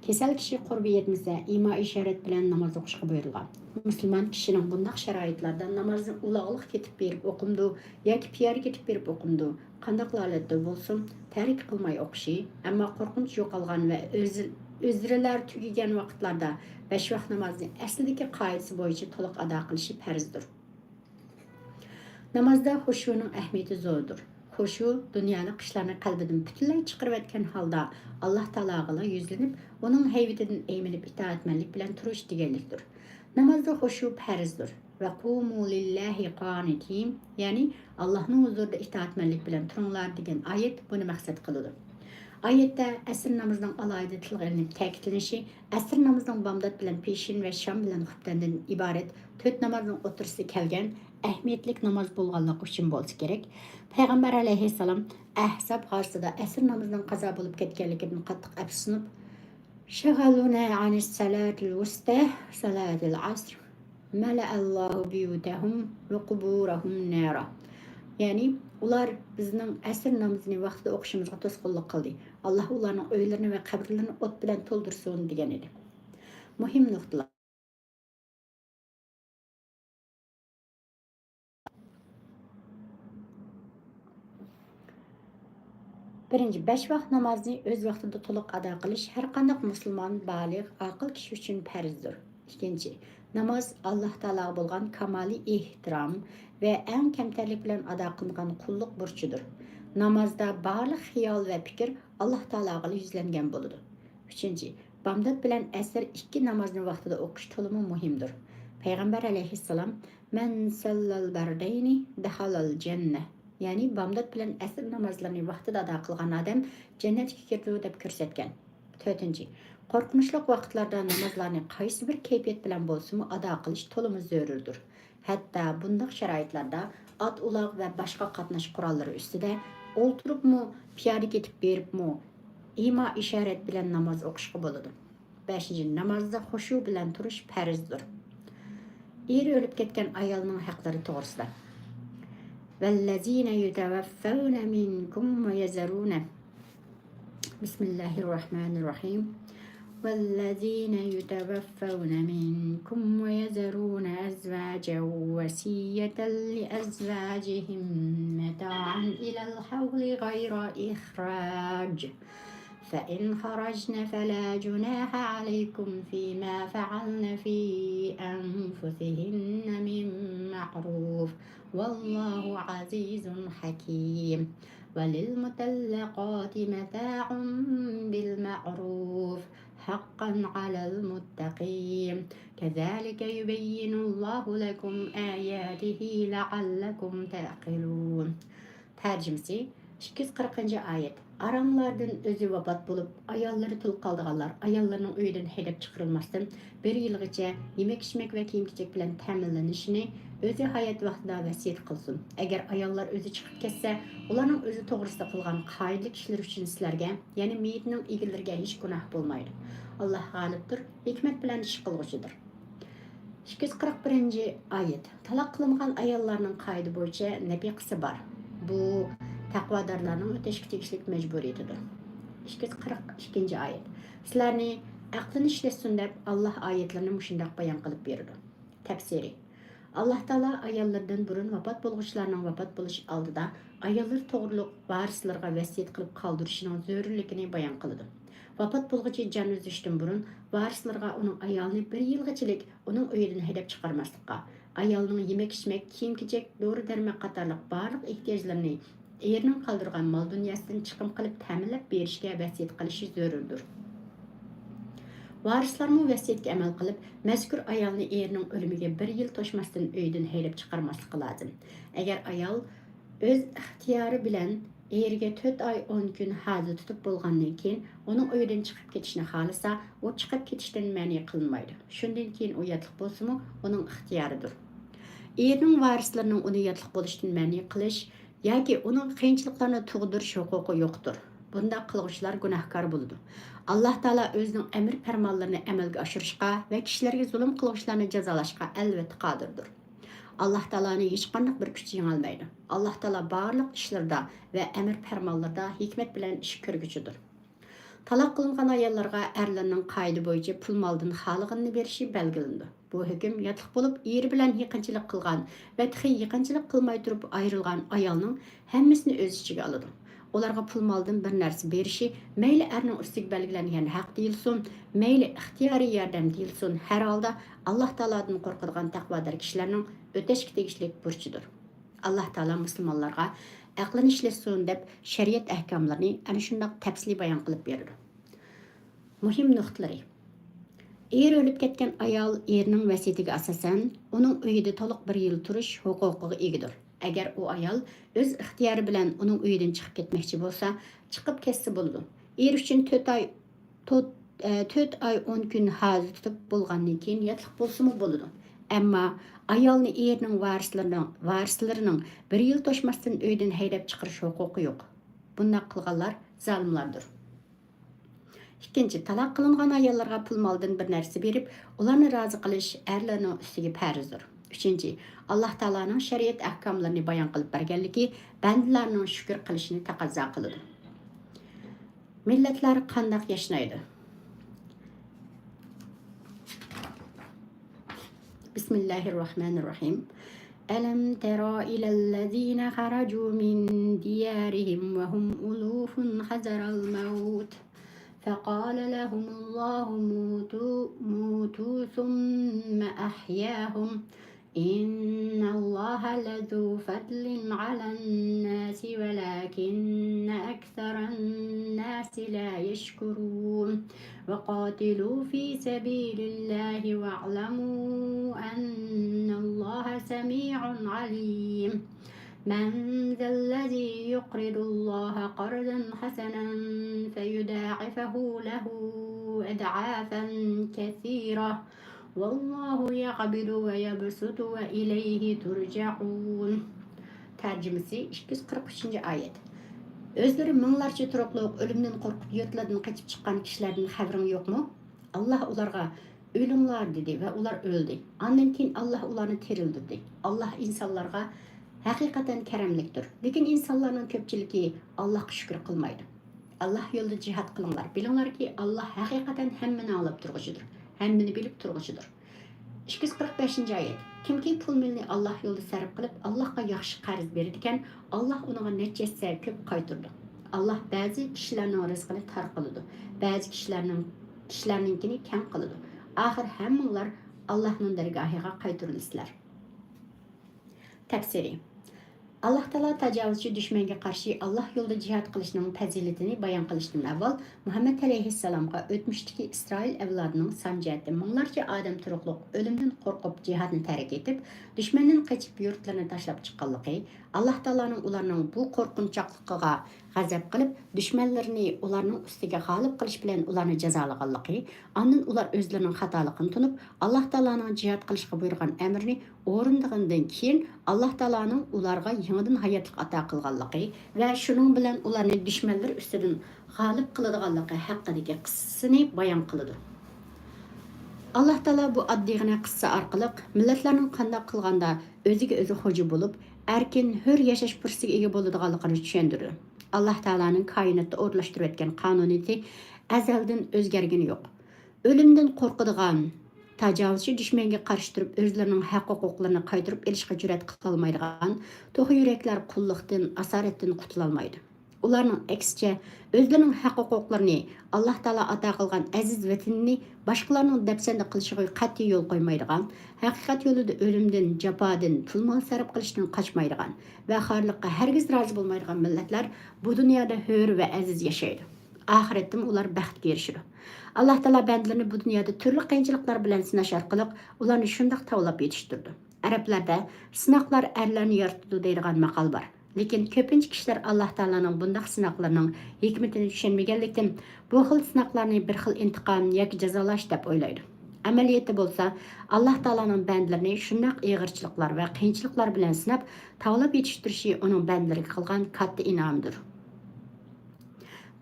Kesal kishi qurbi yetmasa, imo ishorat bilan namoz o'qishga buyurilgan. Musulmon kishining bunday sharoitlarda namozni uloqliq ketib berib o'qimdi yoki piyoda ketib berib o'qimdi. Qanday holatda bo'lsin, tark qilmay o'qishi, ammo qo'rqinch yo'qolgan va o'zrilar tugagan vaqtlarda 5 vaqt namozni aslidagi qoidasi bo'yicha to'liq ado qilishi farzdir. Namozda xushuning ahamiyati zo'rdir. Xushu dunyoni qishlarni qalbidan butunlay chiqarib etgan holda Alloh taologa yuzlanib, uning haybatidan ayminib itoatmanlik bilan turish deganlikdir. Namozda xushu farzdir. Va qumu lillahi qanitin, ya'ni Allohning huzurida itoatmanlik bilan turinglar degan oyat buni maqsad qiladi. Oyatda asr namozining alohida tilga ilinib ta'kidlanishi, asr namozining bomdod bilan peshin va shom bilan xuftandan iborat 4 namozning o'tirisi kelgan ahamiyatli namoz bo'lganligi uchun bo'lsa kerak. Payg'ambar alayhissalom Ahzab g'azotida asr namozining qazo bo'lib ketganligidan qattiq afsuslanib, "Shag'aluna anis salatil wusta salatil asr mala'allohu biyutahum va quburahum nara." Ya'ni ular bizning asr namozini vaqtida o'qishimizga to'sqinlik qildi. Alloh ularning uylarini va qabrlarini o't bilan to'ldirsin degan edi. Muhim nuqtalar. Birinci, 5 vaqt namozni o'z vaqtida to'liq ado qilish har qanday musulmon, baliq, aql kishi uchun farzdir. Ikkinchi, namoz Alloh taologa bo'lgan kamoliy ehtirom va eng kamtarlik bilan ado qilingan qulluq burchidir. Namozda barliq xiyol va fikr Alloh taologa yuzlangan bo'ladi. Uchinchi, bomdod bilan asr ikki namozni vaqtida o'qish to'liq muhimdir. Payg'ambar alayhissalom man sallal bardayni dahalal jannah, ya'ni bomdod bilan asr namozlarini vaqtida ado qilgan odam jannatga kirdi deb ko'rsatgan. To'rtinchi, qo'rqinchli vaqtlarda namozlarni qaysi bir kayfiyat bilan bo'lsa-mu ado qilish to'liq zarurdir. Hatto bunday sharoitlarda ot uloq va boshqa qatnash qurollari ustida o'ltiribmi, piyoda ketib beribmi, imo ishorat bilan namoz o'qishga bo'ladi. 5. Namozda xushu bilan turish farzdir. Er o'lib ketgan ayolning haqlari to'g'risida. Vallazina yutawaffawna minkum va yazaruna. Bismillahirrohmanirrohim. والذين يتوفون منكم ويذرون أزواجا وصية لأزواجهم متاعا إلى الحول غير إخراج فإن خرجن فلا جناح عليكم فيما فعلن في أنفسهن من معروف والله عزيز حكيم وللمطلقات متاع بالمعروف حقا على المتقين كذلك يبين الله لكم آياته لعلكم تعقلون. Tercümesi 240. ayet. Aramlardan özü vafat bulup, ayolları tul kaldıganlar, ayollarının öýüden hedep çıkarılmasın, bir yılgıça yemek içmek ve kiyim kechek bilen təminlenişini özü hayat vaxtida vasiyet kılsın. Eğer ayollar özü çıkıp ketse, ularning özü toğrusida kılgan qaylı kişiler üçün sizlerge, yani meyitinin ilgilirge hiç günah bulmaydı. Allah galiptir, hikmet bilen iş kılgıcıdır. 241. ayet. Talak kılıngan ayollarının kaydı boyunca nebi kısı var. Bu taqvadarlarning o'tashga tegishlik majburiyatidir. 242. ayet. Sizlarni aqlini ishlatsin deb Alloh oyatlarini mushundoq bayon qilib berdi. Tafsiri. Alloh taolo ayollardan burun vafot bo'lg'uvchilarning vafot bo'lish oldida ayollar to'g'riliq varislarga vasiyat qilib qoldirishining zarurligini bayon qildi. Vafot bo'lg'uchi jon uzishdan burun varislarga uning ayolini bir yilgachilik uning uyidan haydab chiqarmaslikqa, ayolning yemek içmek, kiyim kechek, dori darmon qatorliq barliq ehtiyojlarini erning qoldirgan mol dunyosidan chiqim qilib ta'minlab berishga vasiyat qilishi zarurdir. Varislarmi vasiyatga amal qilib, mazkur ayolni erining o'limiga 1 yil to'shmasdan uydan haydab chiqarmasligi lozim. Agar ayol o'z ixtiyori bilan eriga 4 oy 10 kun hozir tutib bo'lgandan keyin uning uyidan chiqib ketishni xohlasa, u chiqib ketishdan ma'ni qilinmaydi. Shundan keyin u yotliq bo'lsa-mu, uning ixtiyoridir. Erining varislarining uni yotliq bo'lishdan ma'ni qilish yoki uning qiyinchiliklarni tug'dirish huquqi yo'qdir. Bunda qilg'uvchilar gunohkor bo'ladi. Alloh taolo o'zining amr farmonlarini amalga oshirishga va kishilarga zulm qilg'uvchilarni jazolashga albatta qodirdir. Alloh taoloni hech qanday bir kuch yengolmaydi. Alloh taolo barliq ishlarda va amr farmonlarda hikmat bilan ish ko'rguchidir. Talaq qilingan ayollarga erlarning qoida bo'yicha pul moldan xoliganini berishi belgilandi. Bu hukm yotliq bo'lib, eri bilan yaqinchilik qilgan va yaqinchilik qilmay turib ayrilgan ayolning hammasini o'z ichiga oladi. Ularga pul moldan bir narsa berishi mayli erning ustiga belgilangan haq deyilsin, mayli ixtiyoriy yordam deyilsin, har holda Alloh taolodan qo'rqadigan taqvodor kishilarning o'tashga tegishli burchidir. Alloh taolo musulmonlarga aqlini ishlatsin deb shariat ahkomlarini ana shunday tafsili bayon qilib berdi. Muhim nuqtalari. Er o'lib ketgan ayol erining vasiyatiga asosan uning uyida to'liq 1 yil turish huquqiga egadir. Agar u ayol o'z ixtiyori bilan uning uyidan chiqib ketmoqchi bo'lsa, chiqib ketsa bo'ladi. Er uchun 4 oy 10 kun hozir tutib bo'lgandan keyin yotliq bo'lsa-mu bo'ladi. Ammo ayolni erining varislarining 1 yil to'shmasdan uydan haydab chiqarish huquqi yo'q. Bunday qilganlar zolimlardir. Ikkinchi, talaq qilingan ayollarga pul moldan bir narsa berib, ularni rozi qilish erlarning ustiga farzdir. Uchinchi, Alloh taolaning shariat ahkomlarini bayon qilib berganligi bandalarning shukr qilishini taqozo qiladi. Millatlar qanday yashnaydi? Bismillahirrohmanirrohim. ألم تر إلى الذين خرجوا من ديارهم وهم ألوف حذر الموت فقال لهم الله موتوا ثم أحياهم إن الله لذو فضل على الناس ولكن أكثر الناس لا يشكرون وقاتلوا في سبيل الله واعلموا أن الله سميع عليم من ذا الذي يقرض الله قرضا حسنا فيضاعفه له أضعافا كثيرة والله يقبض ويبسط وإليه ترجعون. Tercümesi 243. ayet. Özleri minglarcha turuqliq ölümden qorqib yurtlardan qaçıp chiqqan kishilarning xabaring yo'qmi? Alloh ularga o'linglar dedi va ular o'ldi. Ondan keyin Alloh ularni tirildirdi. Alloh insonlarga haqiqatan karamlikdir. Lekin insonlarning ko'pchiligi Allohga shukr qilmaydi. Alloh yo'lida jihad qilinglar. Bilinglarki, Alloh haqiqatan hammani olib turg'uchidir. Hammani bilib turg'uchidir. 245. ayet. Kimki pul milni Allah yo'lida sarf qilib, Allohga yaxshi qarz berar ekan, Alloh unga necha ko'p qaytardi. Alloh ba'zi kishilarning rizqini tar qiladi, ba'zi kishilarninkini kam qiladi. Oxir hammanglar Allohning dargohiga qaytarilisizlar. Tafsiri. Allah Taala tajovuzchi dushmanga qarshi Alloh yo'lida jihad qilishning fazilatini bayon qilishdan avval Muhammad alayhissalomga o'tmishdagi Isroil avlodining son jihati minglarcha odam turuqliq o'limdan qo'rqib jihadni tark etib, dushmandan qochib yurtlarini tashlab chiqqanligi, Alloh Taolaning ularning bu qo'rqinchoqligiga g'azab qilib, dushmanlarini ularning ustiga g'olib qilish bilan ularni jazolaganligi, ondan ular o'zlarining xatoligini tunib, Alloh Taolaning jihad qilishga buyurgan amrini o'rindigandan keyin Alloh Taolaning ularga yangidan hayotlik ato qilganligi va shuning bilan ularni dushmanlar ustidan g'olib qiladiganligi haqidagi qissasini bayon qiladi. Alloh Taolo bu oddiygina qissa orqali millatlarning qanday qilganda o'ziga o'zi xo'ja bo'lib, erkin, hur yashash fursatiga ega bo'ladiganligini tushundirdi. Alloh Taolaning koinotda o'rlashtirib etgan qonuniyati azaldan o'zgargani yo'q. O'limdan qo'rqadigan tajovuzchi dushmanga qarshi turib o'zlarining haq-huquqlarini qaytarib olishga jur'at qilolmaydigan to'g'ri yuraklar qulluqdan, asoratdan qutulolmaydi. Ularning aksicha o'zlarining haq-huquqlarini Alloh Taolo ato qilgan aziz vatanini boshqalarning dafsanda qilishiga qat'iy yo'l qo'ymaydigan, haqiqat yo'lida o'limdan, jafodan, pul-mol sarf qilishdan qochmaydigan va xorliqqa hargiz rozi bo'lmaydigan millatlar bu dunyoda hur va aziz yashaydi. Oxiratda ular baxtga erishadi. Alloh Taolo bandalarni bu dunyoda turli qiyinchiliklar bilan sinash orqali ularni shundoq tavlab yetishtirdi. Arablarda sinoqlar erlarni yoritadi deydigan maqol bor. Lekin ko'pincha kishilar Alloh Taolaning bunday sinoqlarning hikmatini tushunmaganlikdan bu xil sinoqlarni bir xil intiqom yoki jazolash deb o'ylaydi. Amaliyotda bo'lsa, Alloh Taolaning bandalarni shunday ig'irchiliklar va qiyinchiliklar bilan sinab tavlab yetishtirishi uning bandalariga qilgan katta inomidir.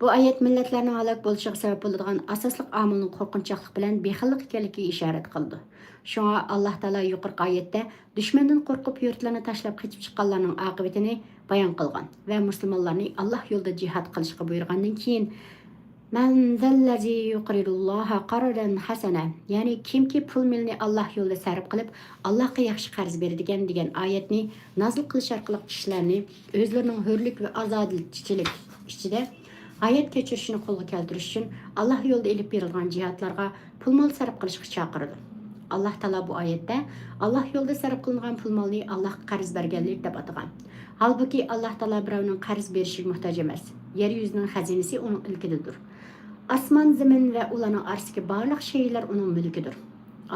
Bu ayet millatlarning halok bo'lishiga sabab bo'ladigan asosli omilning qo'rqinchoqlik bilan bexillik ekanligiga ishorat qildi. Shunga Alloh Taolo yuqorqi oyatda dushmandan qo'rqib yurtlarini tashlab qochib chiqqanlarning oqibatini bayon qilgan va musulmonlarni Alloh yo'lida jihad qilishga buyurgandan keyin Man zallazi yuqridulloha qardan hasana, ya'ni kimki pul milni Alloh yo'lida sarf qilib, Allohga yaxshi qarz beradigan degan oyatni nozil qilish orqali kishilarni o'zlarining hurlik va ozodlikchilik ichida hayot kechirishini qo'lga keltirish uchun Alloh yo'lida elib berilgan jihatlarga pul-mol sarf qilishga chaqirdi. Alloh Taolo bu oyatda Alloh yo'lida sarf qilingan pul-molni Allohga qarz berganlik deb atagan. Halbuki Alloh Taolo birovning qarz berishiga muhtoj emas. Yer yuzining xazinasi uning ilkididir. Osmon, zamin va ularning orasidagi barliq shaylar uning mulkidir.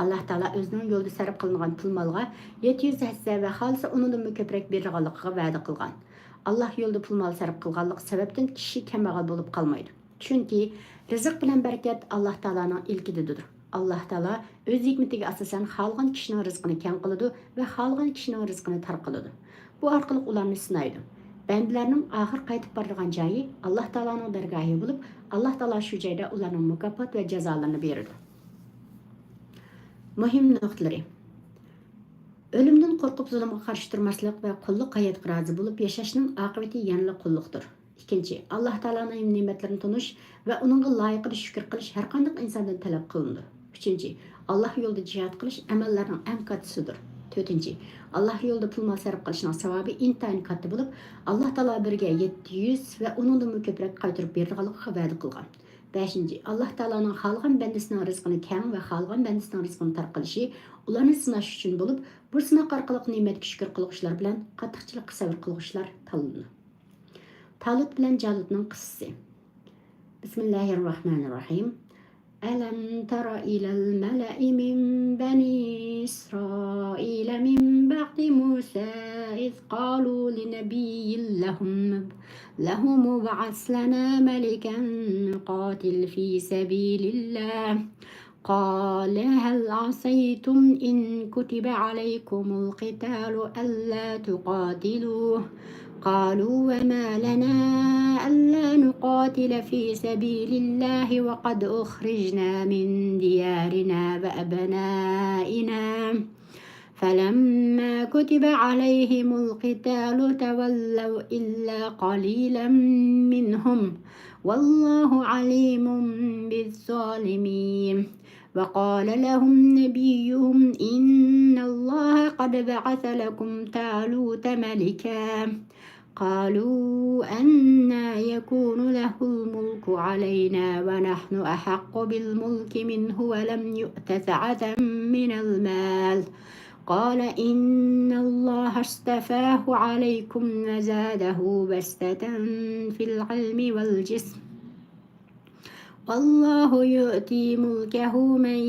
Alloh Taolo o'zining yo'lida sarf qilingan pul-molga 700 hassa va xolsa undan ko'proq berilganligiga va'da qilgan. Allah yo'lida pul-mol sarf qilganlik sababdan kishi kambag'al bo'lib qolmaydi. Chunki rizq bilan barakat Alloh taolaning ilkididir. Alloh taolo o'z hikmatiga asosan xalqon kishining rizqini kam qiladi va xalqon kishining rizqini tar qiladi. Bu orqali ularni sinaydi. Bandalarning oxir qaytib boradigan joyi Alloh taolaning dargohi bo'lib, Alloh taolo shu joyda ularning mukofot va jazolarini beradi. Muhim nuqtalari. Ölümden korkup zulümge karşı durmaslık ve kulluk hayatga razı bulup yaşashning aqibati yanıla kulluqdir. İkinci, Allah Taalaning nimetlerini tunuş ve onunga layıqlı şükür qilish har qanday insondan talab qilindi. Üçüncü, Allah yo'lida jihad qilish amallarning eng kattasidir. 4. Allah yo'lida pul mol sarf qilishning savobi intayin katta bo'lib, Alloh taolo birga 700 va uningdan ko'proq qaytarib beradiganligiga va'da qilgan. 5. Allah taoloning xalqan bandasining rizqini keng va xalqan bandasining rizqini tarqalishi ularni sinash uchun bo'lib, bu sinoq orqali ne'matga shukr qiluvchilar bilan qattiqchilik sabr qiluvchilar tanlanadi. Talut bilan Jalutning qissasi. Bismillahirrahmanirrahim. Alam tara ilal mala'i min bani Israil min ba'di Musa iz qalu li nabiyyin lahum ba'ath lana malikan nuqatil fi sabilillah. قال هل عصيتم إن كتب عليكم القتال ألا تقاتلوا قالوا وما لنا ألا نقاتل في سبيل الله وقد أخرجنا من ديارنا وأبنائنا فلما كتب عليهم القتال تولوا إلا قليلا منهم والله عليم بالظالمين وقال لهم نبيهم إن الله قد بعث لكم طالوت ملكا قالوا أنى يكون له الملك علينا ونحن أحق بالملك منه ولم يؤت سعة من المال قال إن الله اصطفاه عليكم وزاده بسطة في العلم والجسم والله يؤتي ملكه من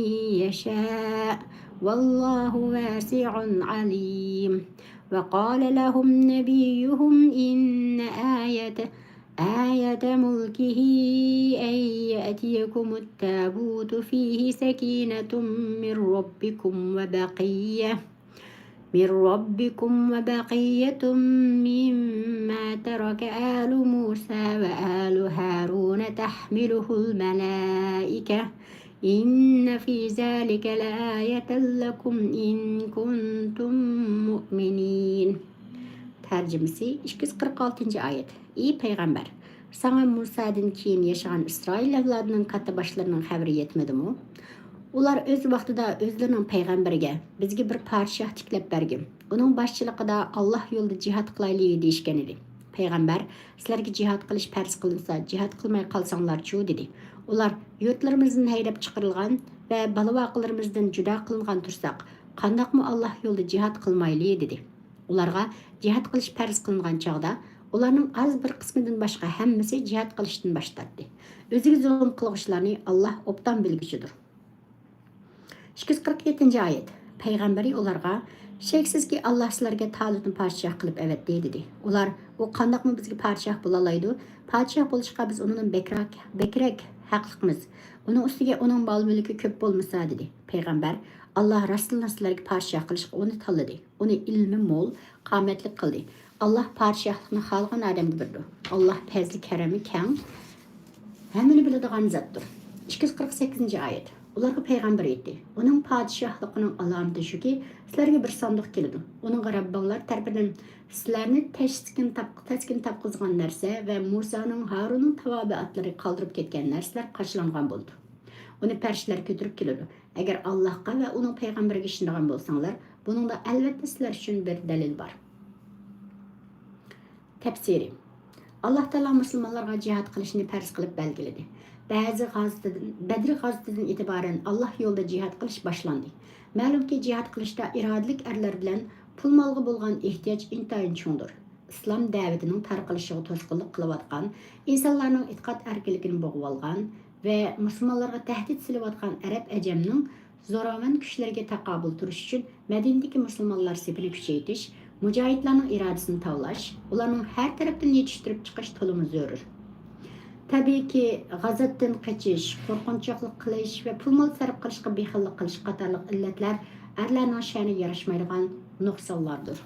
يشاء والله واسع عليم وقال لهم نبيهم إن آية ملكه أن يأتيكم التابوت فيه سكينة من ربكم وبقية مما ترك آل موسى وآل هارون تحمله الملائكة إن في ذلك لآية لكم إن كنتم مؤمنين. Tercümesi 246. ayet. Ey peygamber, sana Musa'dan keyin yaşayan İsrail evladının katta başlarının haberi yetmedi mi? Ular öz vaqtida özlerinin peygamberiga bizga bir padişah tiklab bergin. Uning boshchiligida Allah yo'lida jihad qilaylik deyishgan edi. Payg'ambar, sizlarga jihad qilish farz qilinsa, jihad qilmay qolsanglar-chu dedi. Ular yurtlarimizdan haydab chiqarilgan va balavoqlarimizdan juda qilingan tursak, qandaqmi Allah yo'lida jihad qilmaylik dedi. Ularga jihad qilish farz qilingan chog'da ularning az bir qismidan boshqa hammasi jihad qilishdan bosh tortdi. O'ziga zulm qiluvchilarni Allah obdan bilguchidir. 247. ayet. Peygamberi ularga sheksizki Allah sizlarga Talutni padişah qilib avatdi dedi. Ular u qandaqmi bizga padişah bo'lalaydi? Padişah bo'lishga biz undan bekrak haqliqmiz. Uning ustiga uning mol mulki ko'p bo'lmasa dedi. Payg'ambar Allah Rasululloh sizlarga padişah qilishga uni tanladi. Uni ilmi mo'l, qomatli qildi. Allah padişahlikni xalqan odamga berdi. Allah fazli karami keng, hammani biladigan zotdir. 248. ayet. Ularga payg'ambar aytdi. Uning padişahligining alomati shuki, sizlarga bir sandiq keladi. Uning Rabbinglar tarafidan sizlarni taskin topqizgan narsa va Musaning Harunning tavobiatlari qoldirib ketgan narsalar qarshlangan bo'ldi. Uni farishtalar ko'tarib keladi. Agar Allohga va uning payg'ambariga ishongan bo'lsanglar, buningda albatta sizlar uchun bir dalil bor. Tafsiri. Allah taolo musulmonlarga jihad qilishni farz qilib belgiladi. Badr g'azotida e'tiboran Allah yo'lida jihad qilish boshlandi. Ma'lumki jihad qilishda irodalik erlar bilan pul molga bo'lgan ehtiyoj intayin cho'ngdir. Islom da'vatining tarqalishiga to'sqinlik qilayotgan, insonlarning e'tiqod erkinligini bo'g'ib olgan va musulmonlarga tahdid silayotgan arab ajamning zo'ravon kuchlarga taqobil turish uchun Madinadagi musulmonlar safini kuchaytirish, mujohidlarning irodasini tavlash, ularning har tarafdan yetishtirib chiqish to'liq zarur. Tabiiyki g'azotdan qochish, qo'rqinchoqlik qilish va pul mol sarf qilishga bexillik qilish qatorliq illatlar erlarning sha'niga yarashmaydigan nuqsonlardir.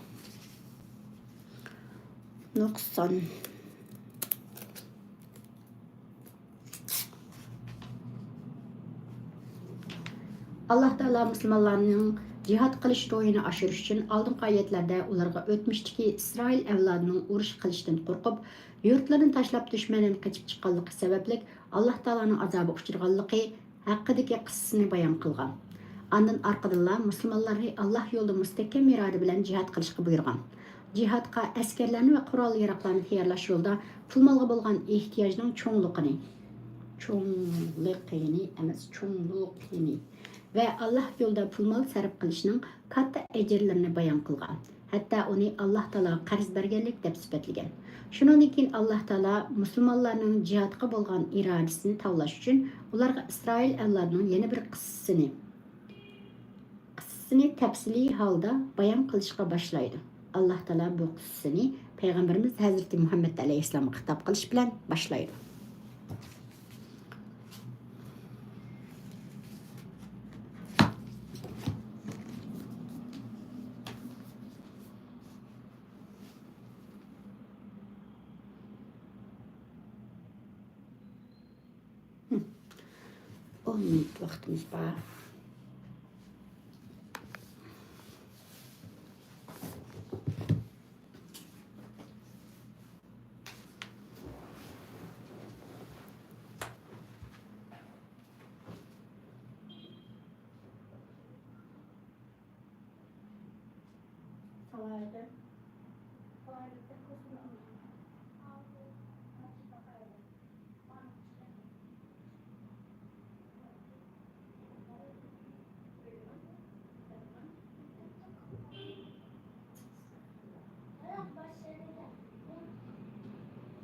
Nuqson. Allah taolo musulmonlarning jihad qilish ro'yini oshirish uchun oldingi oyatlarda ularga o'tmishdagi Isroil avlodining urush qilishdan qo'rqib, yurtlarini tashlab dushmandan qochib chiqqanligi sababli Alloh taoloning azobi uchirganligi haqidagi qissasini bayon qilgan. Andan arqadınla musulmonlarni Allah yo'lida mustahkam iroda bilan jihad qilishga buyurgan. Jihadga askarlarni va qurol yaroqlarni tayyorlash yo'lida pul molga bo'lgan ehtiyojning cho'ngligini ve Allah yo'lida pul mol sarf qilishning katta ajrlarini bayon qilgan. Hatta uni Alloh taolo qarz berganlik deb sifatlagan. Shundan keyin Alloh taolo musulmonlarning jihadga bo'lgan irodasini tavlash uchun ularga Isroil avlodining yana bir qissasini tafsiliy holda bayon qilishga boshlaydi. Alloh taolo bu qissasini payg'ambarimiz Hazrati Muhammad alayhissalomga xitob qilish bilan boshlaydi. Vaktimiz var.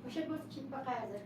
Başa göz çip bakaydı.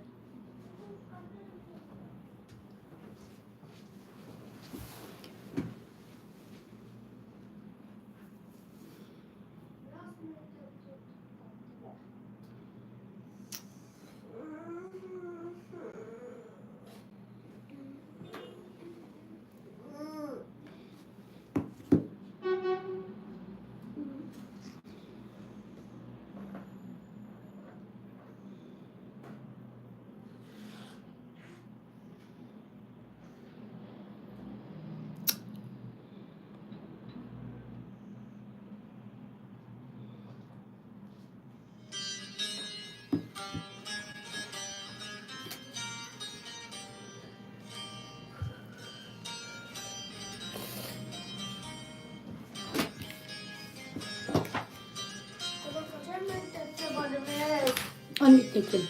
Anlatayım.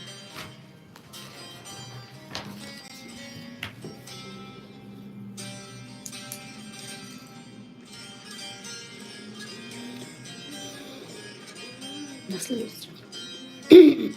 Nasıl göstereceğim?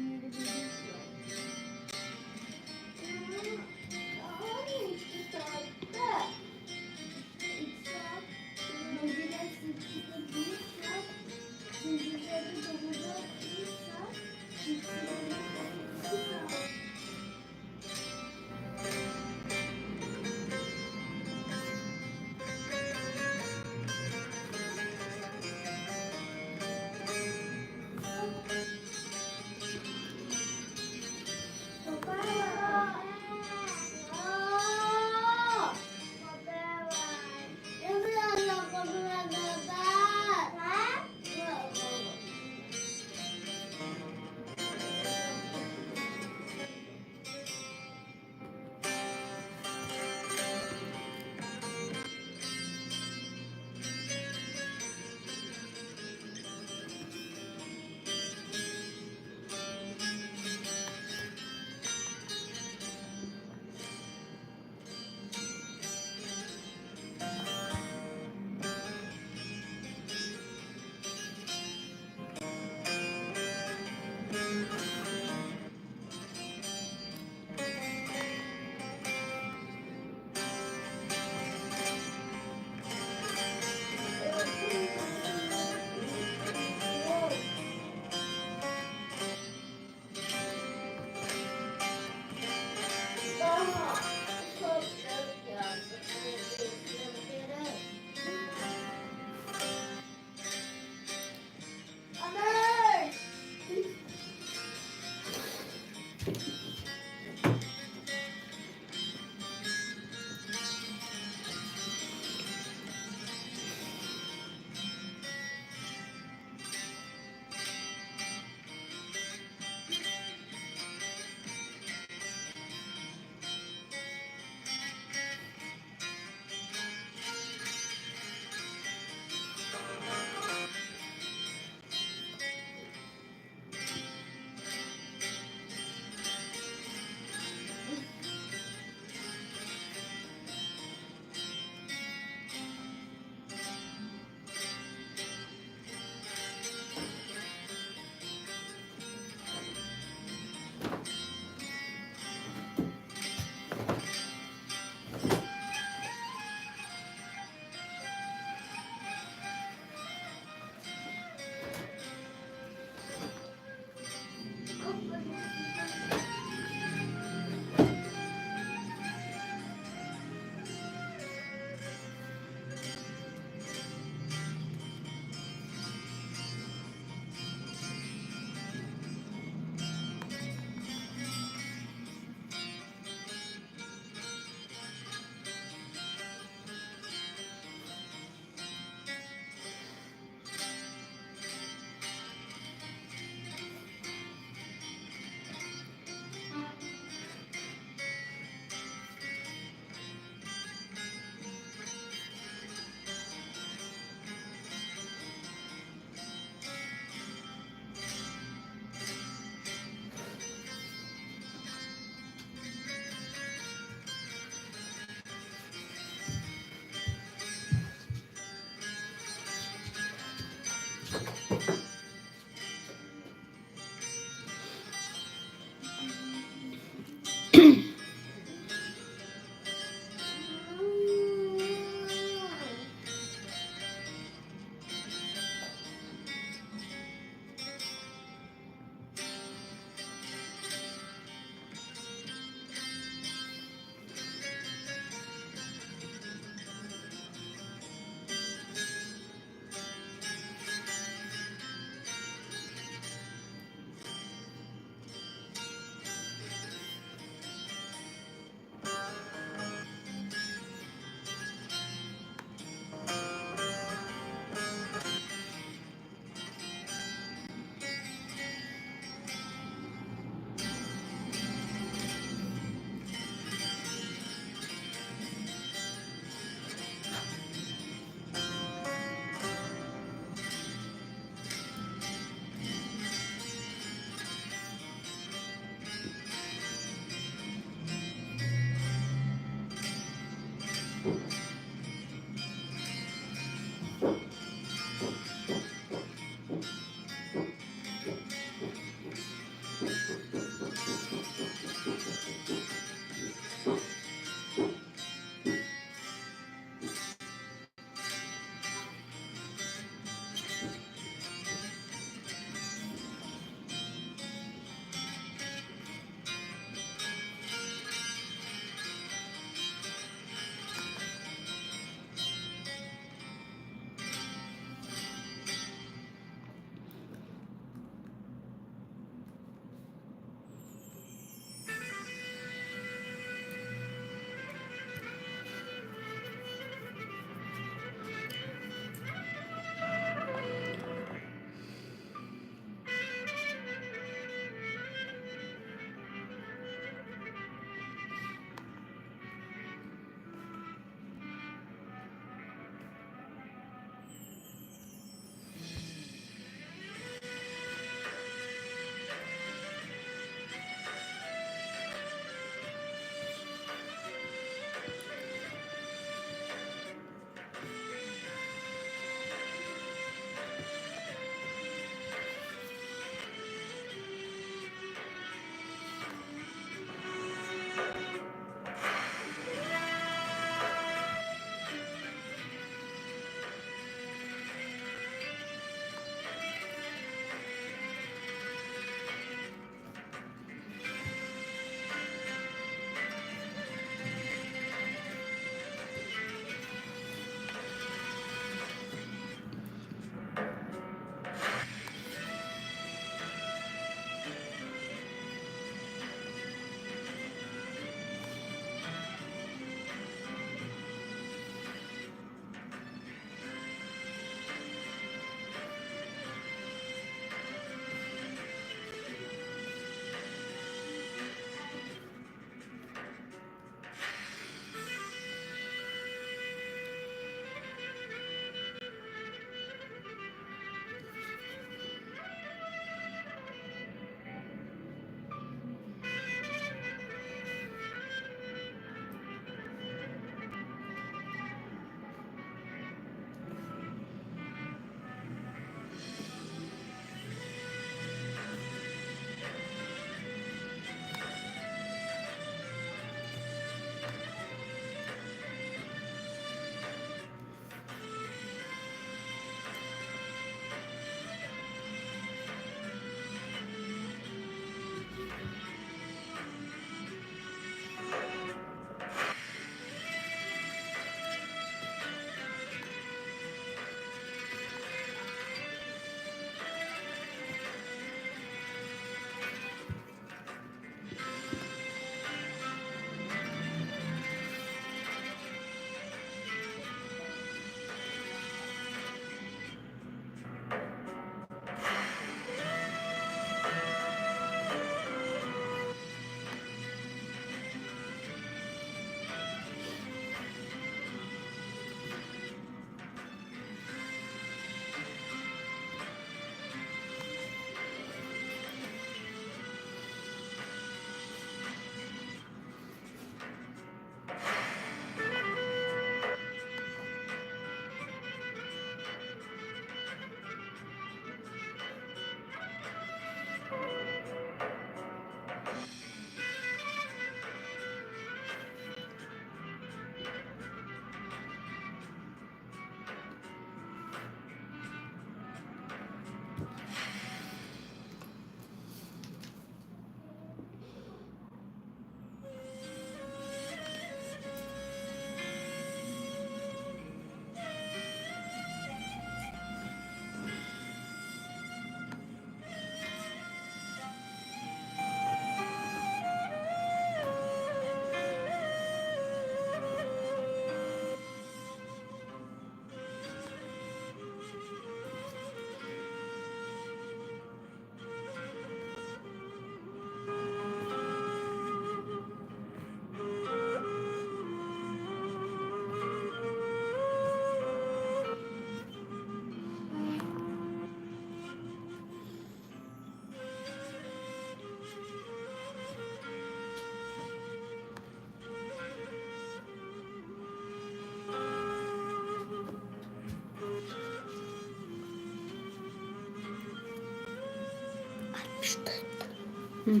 Hı.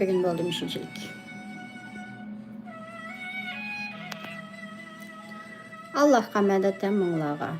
Bugün de oldu işçilik. Allah qəmədətən munlağa.